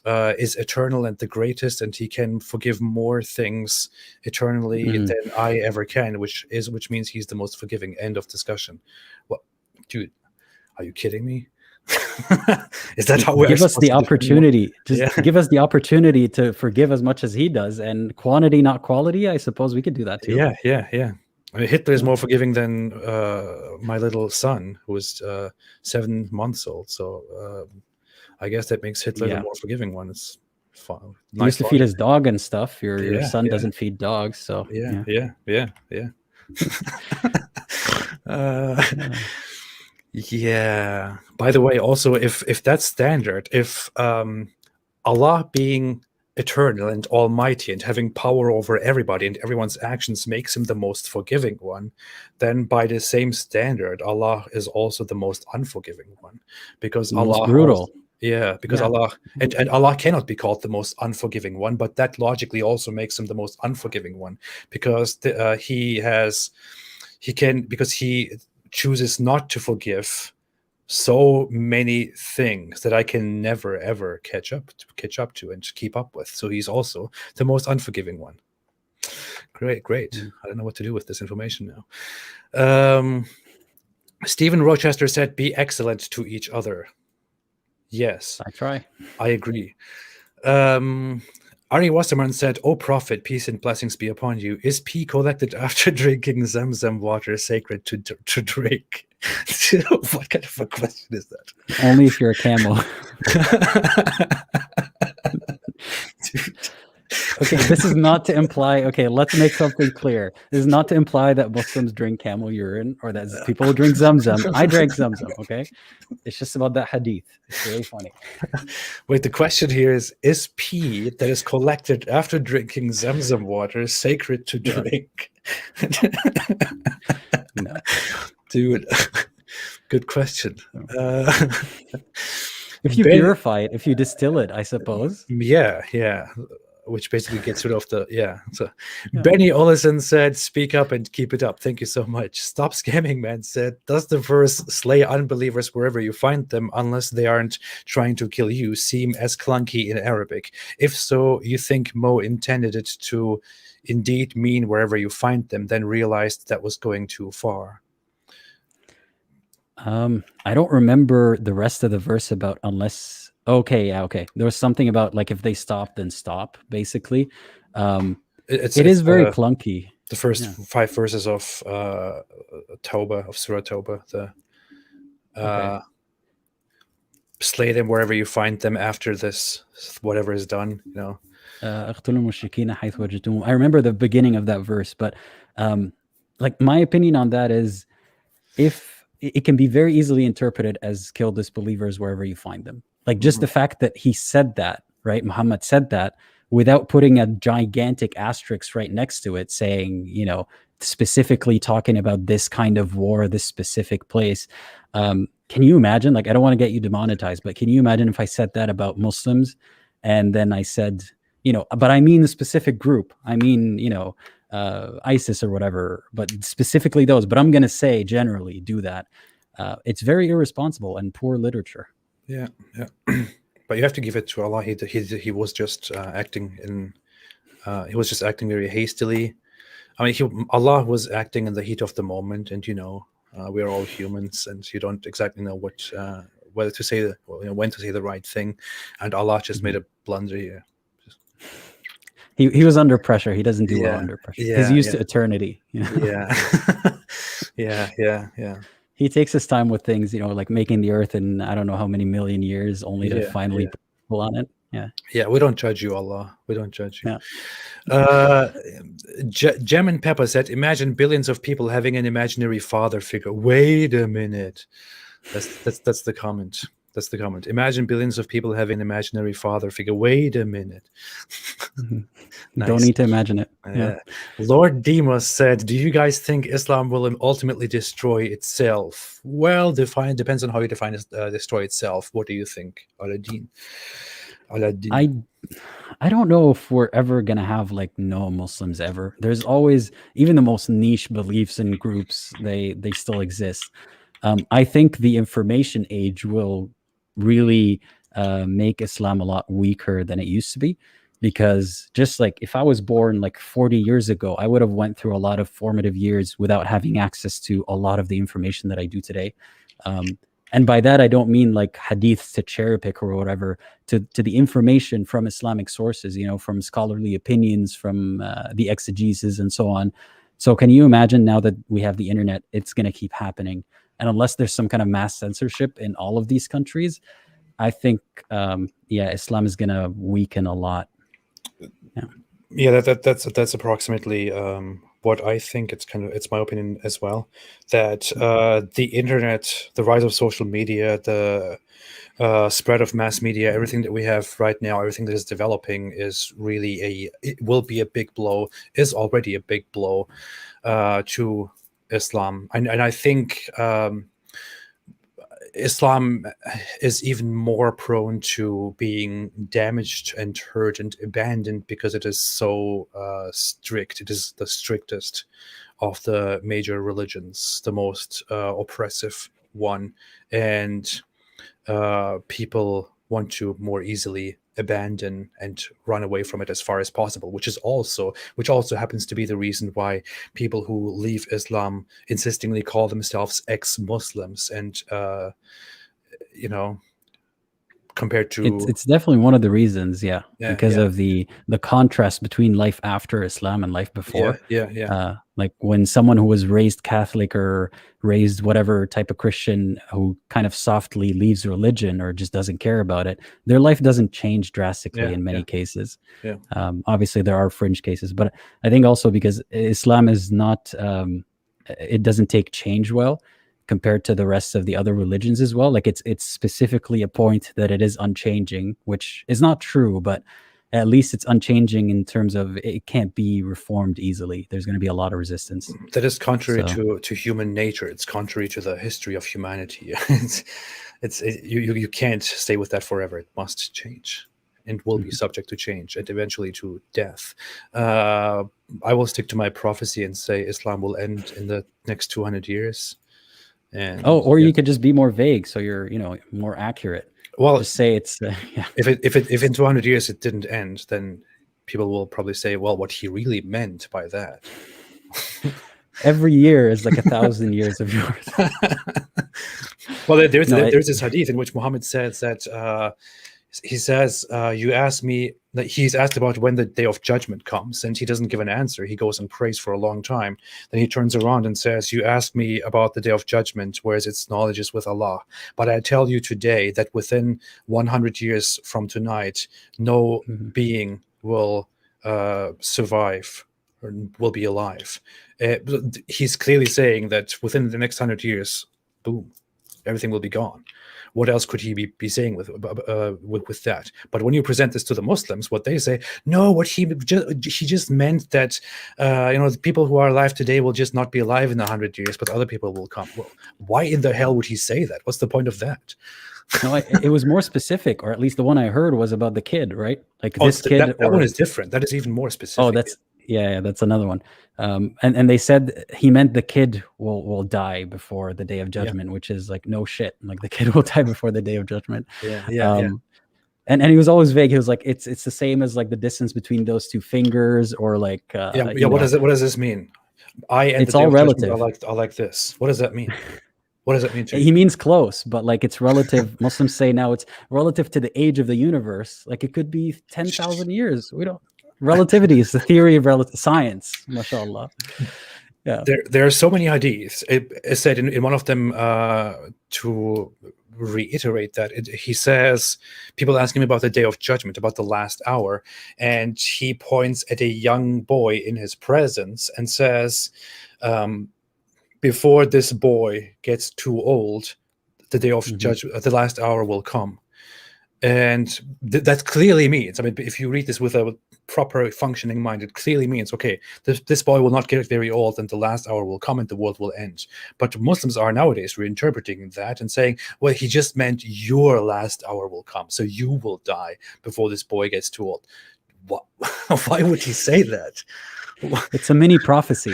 is eternal and the greatest, and he can forgive more things eternally than I ever can, which means he's the most forgiving. End of discussion. What, dude? Are you kidding me? Is that how we give us the opportunity? Give us the opportunity to forgive as much as he does, and quantity, not quality. I suppose we could do that too. Yeah. I mean, Hitler is more forgiving than my little son, who is 7 months old. So I guess that makes Hitler the more forgiving one. It's fun. He used to feed his dog and stuff. Your son doesn't feed dogs, so yeah. Yeah. By the way, also, if that's standard, if Allah being eternal and almighty and having power over everybody and everyone's actions makes him the most forgiving one, then by the same standard, Allah is also the most unforgiving one, because Allah brutal. Allah and Allah cannot be called the most unforgiving one, but that logically also makes him the most unforgiving one, because he chooses not to forgive so many things that I can never ever catch up to and keep up with. So he's also the most unforgiving one. Great. I don't know what to do with this information now. Stephen Rochester said, "Be excellent to each other." Yes, I try. I agree. Ari Wasserman said, "O Prophet, peace and blessings be upon you. Is pee collected after drinking Zamzam water sacred to drink?" What kind of a question is that? Only if you're a camel. Dude. Okay, this is not to imply. Okay, let's make something clear. This is not to imply that Muslims drink camel urine or that people who drink Zamzam. I drank Zamzam. Okay, it's just about that hadith. It's very funny. Wait, the question here is pee that is collected after drinking Zamzam water sacred to drink? No. Dude, good question. If you purify it, if you distill it, I suppose. Yeah. Which basically gets rid of Benny Olison said, "Speak up and keep it up." Thank you so much. Stop Scamming Man said, "Does the verse slay unbelievers wherever you find them unless they aren't trying to kill you seem as clunky in Arabic? If so, you think Mo intended it to indeed mean wherever you find them, then realized that was going too far?" I don't remember the rest of the verse about unless. Okay. There was something about like if they stop, then stop. Basically, it is very clunky. The first 5 verses of Tawbah, of Surah Tawbah. Slay them wherever you find them after this, whatever is done. I remember the beginning of that verse, but like my opinion on that is, if it can be very easily interpreted as kill disbelievers wherever you find them. Like just Mhm. the fact that he said that, right? Muhammad said that without putting a gigantic asterisk right next to it saying, specifically talking about this kind of war, this specific place. Can you imagine? Like, I don't want to get you demonetized, but can you imagine if I said that about Muslims and then I said, but I mean the specific group. I mean, ISIS or whatever, but specifically those. But I'm going to say generally do that. It's very irresponsible and poor literature. Yeah, yeah. But you have to give it to Allah. He was just acting in. He was just acting very hastily. I mean, Allah was acting in the heat of the moment, and we are all humans, and you don't exactly know whether to say when to say the right thing, and Allah just made a blunder here. He was under pressure. He doesn't do well Yeah, under pressure. yeah, He's used yeah. to eternity. Yeah, yeah. He takes his time with things, like making the earth in I don't know how many million years, only to finally pull on it. Yeah. We don't judge you, Allah. We don't judge you. Yeah. Gem and Pepper said, "Imagine billions of people having an imaginary father figure." Wait a minute. That's the comment. That's the comment. Imagine billions of people having an imaginary father figure. Wait a minute. Nice. Don't need to imagine it. Yeah. Lord Demos said, "Do you guys think Islam will ultimately destroy itself?" Well, depends on how you define destroy itself. What do you think, Aladdin? I don't know if we're ever gonna have like no Muslims ever. There's always, even the most niche beliefs and groups, they still exist. I think the information age will really make Islam a lot weaker than it used to be, because just like if I was born like 40 years ago, I would have went through a lot of formative years without having access to a lot of the information that I do today. And by that, I don't mean like hadiths to cherry pick or whatever, to the information from Islamic sources, from scholarly opinions, from the exegesis and so on. So can you imagine now that we have the internet, it's going to keep happening. And unless there's some kind of mass censorship in all of these countries, I think, Islam is going to weaken a lot. Yeah, that's approximately what I think. It's my opinion as well, that the internet, the rise of social media, the spread of mass media, everything that we have right now, everything that is developing is really it will be a big blow, is already a big blow to Islam. And I think Islam is even more prone to being damaged and hurt and abandoned because it is so strict. It is the strictest of the major religions, the most oppressive one, and people want to more easily abandon and run away from it as far as possible, which also happens to be the reason why people who leave Islam insistingly call themselves ex-Muslims. And compared to it's definitely one of the reasons, because of the contrast between life after Islam and life before. Like when someone who was raised Catholic or raised whatever type of Christian who kind of softly leaves religion or just doesn't care about it, their life doesn't change drastically in many cases. Obviously there are fringe cases, but I think also because Islam is not it doesn't take change well compared to the rest of the other religions as well. Like it's specifically a point that it is unchanging, which is not true, but at least it's unchanging in terms of it can't be reformed easily. There's going to be a lot of resistance. That is contrary to human nature. It's contrary to the history of humanity. You can't stay with that forever. It must change and will be subject to change and eventually to death. I will stick to my prophecy and say Islam will end in the next 200 years. And you could just be more vague, so you're more accurate. Well, just say it's if in 200 years it didn't end, then people will probably say, well, what he really meant by that. Every year is like 1,000 years of yours. Well, there's this hadith in which Muhammad says that he says, you ask me, that he's asked about when the day of judgment comes, and he doesn't give an answer. He goes and prays for a long time. Then he turns around and says, you ask me about the day of judgment, whereas its knowledge is with Allah. But I tell you today that within 100 years from tonight, no being will survive or will be alive. He's clearly saying that within the next 100 years, Boom, everything will be gone. What else could he be saying with that? But when you present this to the Muslims, what they say, no, what he just meant that the people who are alive today will just not be alive in 100 years, but other people will come. Well, why in the hell would he say that? What's the point of that? No, it was more specific, or at least the one I heard was about the kid, right? Like this kid. That one is different. That is even more specific. Oh, that's another one. And they said he meant the kid will die before the day of judgment, which is like, no shit. Like the kid will die before the day of judgment. Yeah. And he was always vague. He was like, it's the same as like the distance between those two fingers, or like What does this mean? It's all relative. I like this. What does that mean? What does that mean to you? He means close, but like it's relative. Muslims say now it's relative to the age of the universe. Like it could be 10,000 years. We don't. Relativity is the theory of relative science. MashaAllah. Yeah. There are so many hadiths. It said in one of them, to reiterate that, he says, people ask him about the day of judgment, about the last hour, and he points at a young boy in his presence and says, before this boy gets too old, the day of judgment, the last hour will come. And that clearly means, I mean, if you read this with a proper functioning mind, it clearly means, okay, this boy will not get very old and the last hour will come and the world will end. But Muslims are nowadays reinterpreting that and saying, well, he just meant your last hour will come, so you will die before this boy gets too old. What? Why would he say that? It's a mini prophecy.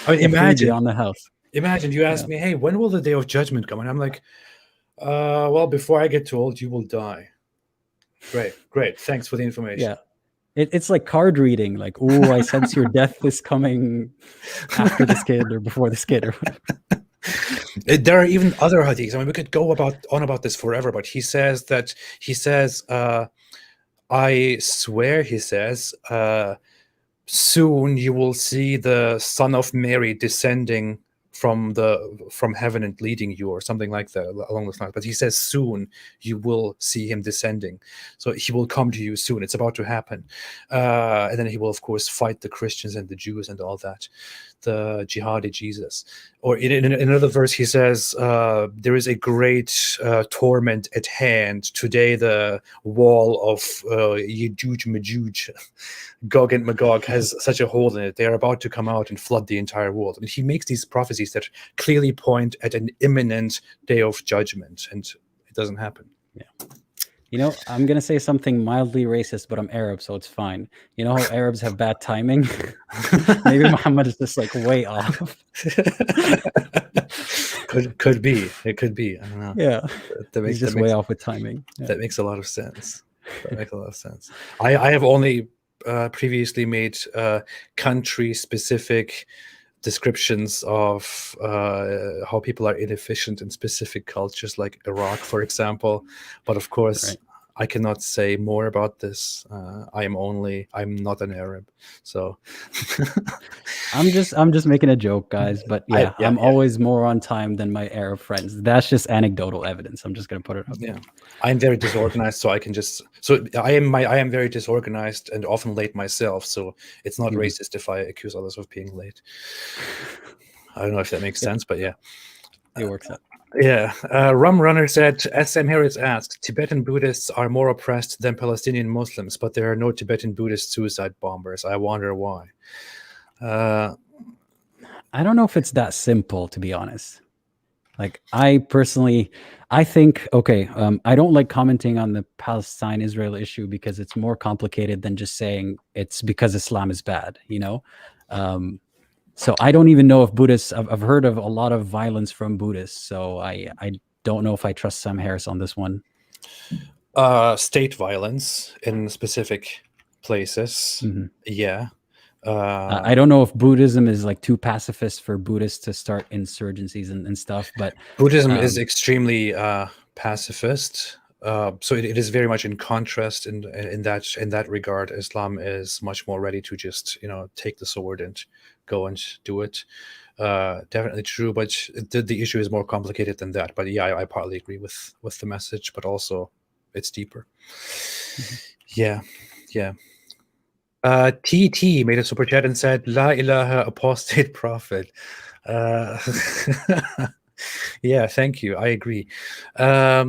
I mean, imagine on the house. Imagine you ask me, hey, when will the day of judgment come? And I'm like, well, before I get too old, you will die. Great. Thanks for the information. Yeah. It's like card reading. Like, oh, I sense your death is coming after this kid or before this kid or whatever. There are even other hadiths. I mean, we could go on about this forever, but he says, I swear, he says, soon you will see the Son of Mary descending from heaven and leading you, or something like that along those lines. But he says soon you will see him descending, so he will come to you soon. It's about to happen, and then he will of course fight the Christians and the Jews and all that, the jihadi Jesus. Or in another verse he says, there is a great torment at hand. Today the wall of Yajuj Majuj, Gog and Magog, has such a hole in it. They are about to come out and flood the entire world. And he makes these prophecies that clearly point at an imminent day of judgment, and it doesn't happen. Yeah. You know, I'm going to say something mildly racist, but I'm Arab, so it's fine. You know how Arabs have bad timing? Maybe Muhammad is just like way off. Could be. It could be. I don't know. Yeah. He's just way off with timing. Yeah. That makes a lot of sense. I have only previously made country-specific descriptions of how people are inefficient in specific cultures, like Iraq, for example. But of course, right, I cannot say more about this. I'm not an Arab, so I'm just making a joke, guys. But I'm always more on time than my Arab friends. That's just anecdotal evidence. I'm just gonna put it up. Yeah, I'm very disorganized, so I am very disorganized and often late myself. So it's not racist if I accuse others of being late. I don't know if that makes sense, but yeah, it works out. Yeah, Rum Runner said, as Sam Harris asked, Tibetan Buddhists are more oppressed than Palestinian Muslims, but there are no Tibetan Buddhist suicide bombers. I wonder why. I don't know if it's that simple, to be honest. Like, I think, I don't like commenting on the Palestine-Israel issue because it's more complicated than just saying it's because Islam is bad, you know? So I don't even know if Buddhists, I've heard of a lot of violence from Buddhists, so I don't know if I trust Sam Harris on this one. State violence in specific places, yeah. I don't know if Buddhism is like too pacifist for Buddhists to start insurgencies and stuff, but Buddhism is extremely pacifist. So it is very much in contrast in that regard. Islam is much more ready to just take the sword and go and do it. Definitely true, but the issue is more complicated than that. But yeah, I partly agree with the message, but also it's deeper. Yeah. TT made a super chat and said, "La ilaha apostate prophet." Uh, yeah, thank you. I agree. Yeah,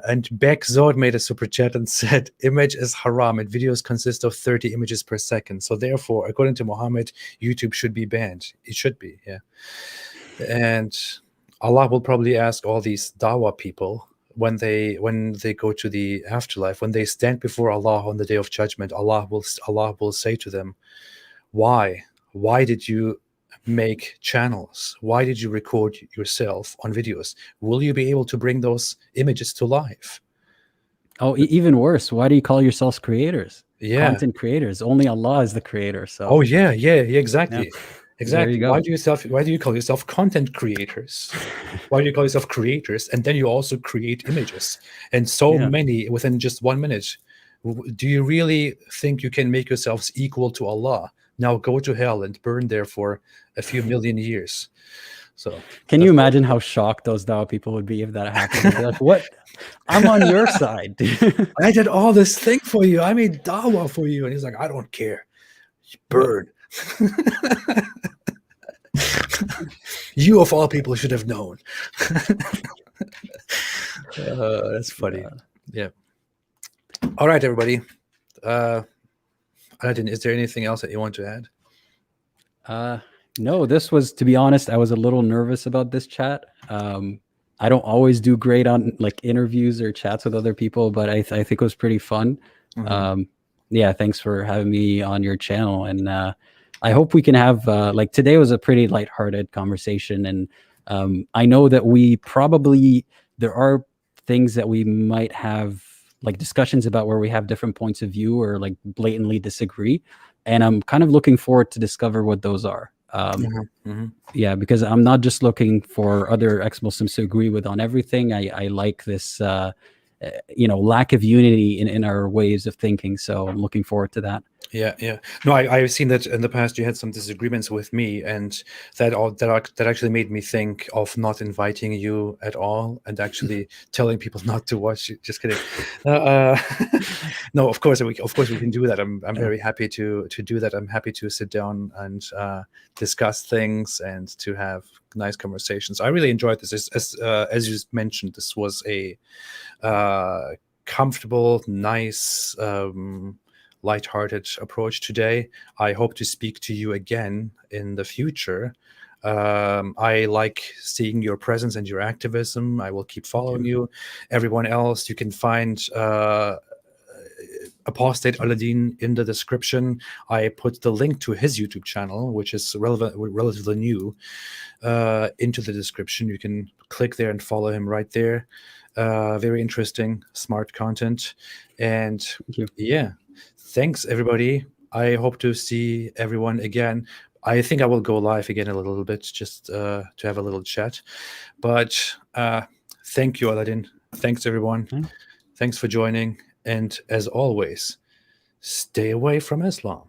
and Beck Zod made a super chat and said, "Image is haram, and videos consist of 30 images per second. So therefore, according to Muhammad, YouTube should be banned. It should be, yeah." And Allah will probably ask all these Dawa people when they go to the afterlife, when they stand before Allah on the day of judgment. Allah will say to them, why did you make channels? Why did you record yourself on videos? Will you be able to bring those images to life? Oh, even worse. Why do you call yourselves creators? Yeah. Content creators. Only Allah is the creator. So Oh yeah, exactly. yeah. There Exactly. you go. Why do you call yourself content creators? Why do you call yourself creators? And then you also create images, and so Yeah. many within just 1 minute. Do you really think you can make yourselves equal to Allah? Now go to hell and burn there for a few million years. So Can you that's imagine how shocked those Dao people would be if that happened? They'd be like, "What? I'm on your side, dude." I did all this thing for you. I made dawah for you. And he's like, I don't care. Burn. You of all people should have known. That's funny. Yeah. All right, everybody. Aladdin, is there anything else that you want to add? No, this was, to be honest, I was a little nervous about this chat. I don't always do great on like interviews or chats with other people, but I think it was pretty fun. Yeah, thanks for having me on your channel, and I hope we can have like today was a pretty lighthearted conversation, and I know that we probably there are things that we might have like discussions about where we have different points of view or like blatantly disagree, and I'm kind of looking forward to discover what those are. Yeah, because I'm not just looking for other ex-Muslims to agree with on everything. I like this lack of unity in our ways of thinking, so I'm looking forward to that. Yeah. No, I've seen that in the past you had some disagreements with me, and that actually made me think of not inviting you at all, and actually telling people not to watch it. Just kidding. No, of course we can do that. I'm very happy to do that. I'm happy to sit down and discuss things and to have nice conversations. I really enjoyed this. As you mentioned, this was a comfortable, nice, lighthearted approach today. I hope to speak to you again in the future. I like seeing your presence and your activism. I will keep following you. Everyone else, you can find Apostate Aladdin in the description. I put the link to his YouTube channel, which is relatively new, into the description. You can click there and follow him right there. Very interesting, smart content. And yeah, thanks everybody. I hope to see everyone again. I think I will go live again a little bit just to have a little chat. But thank you, Aladdin. Thanks everyone. Thanks for joining. And as always, stay away from Islam.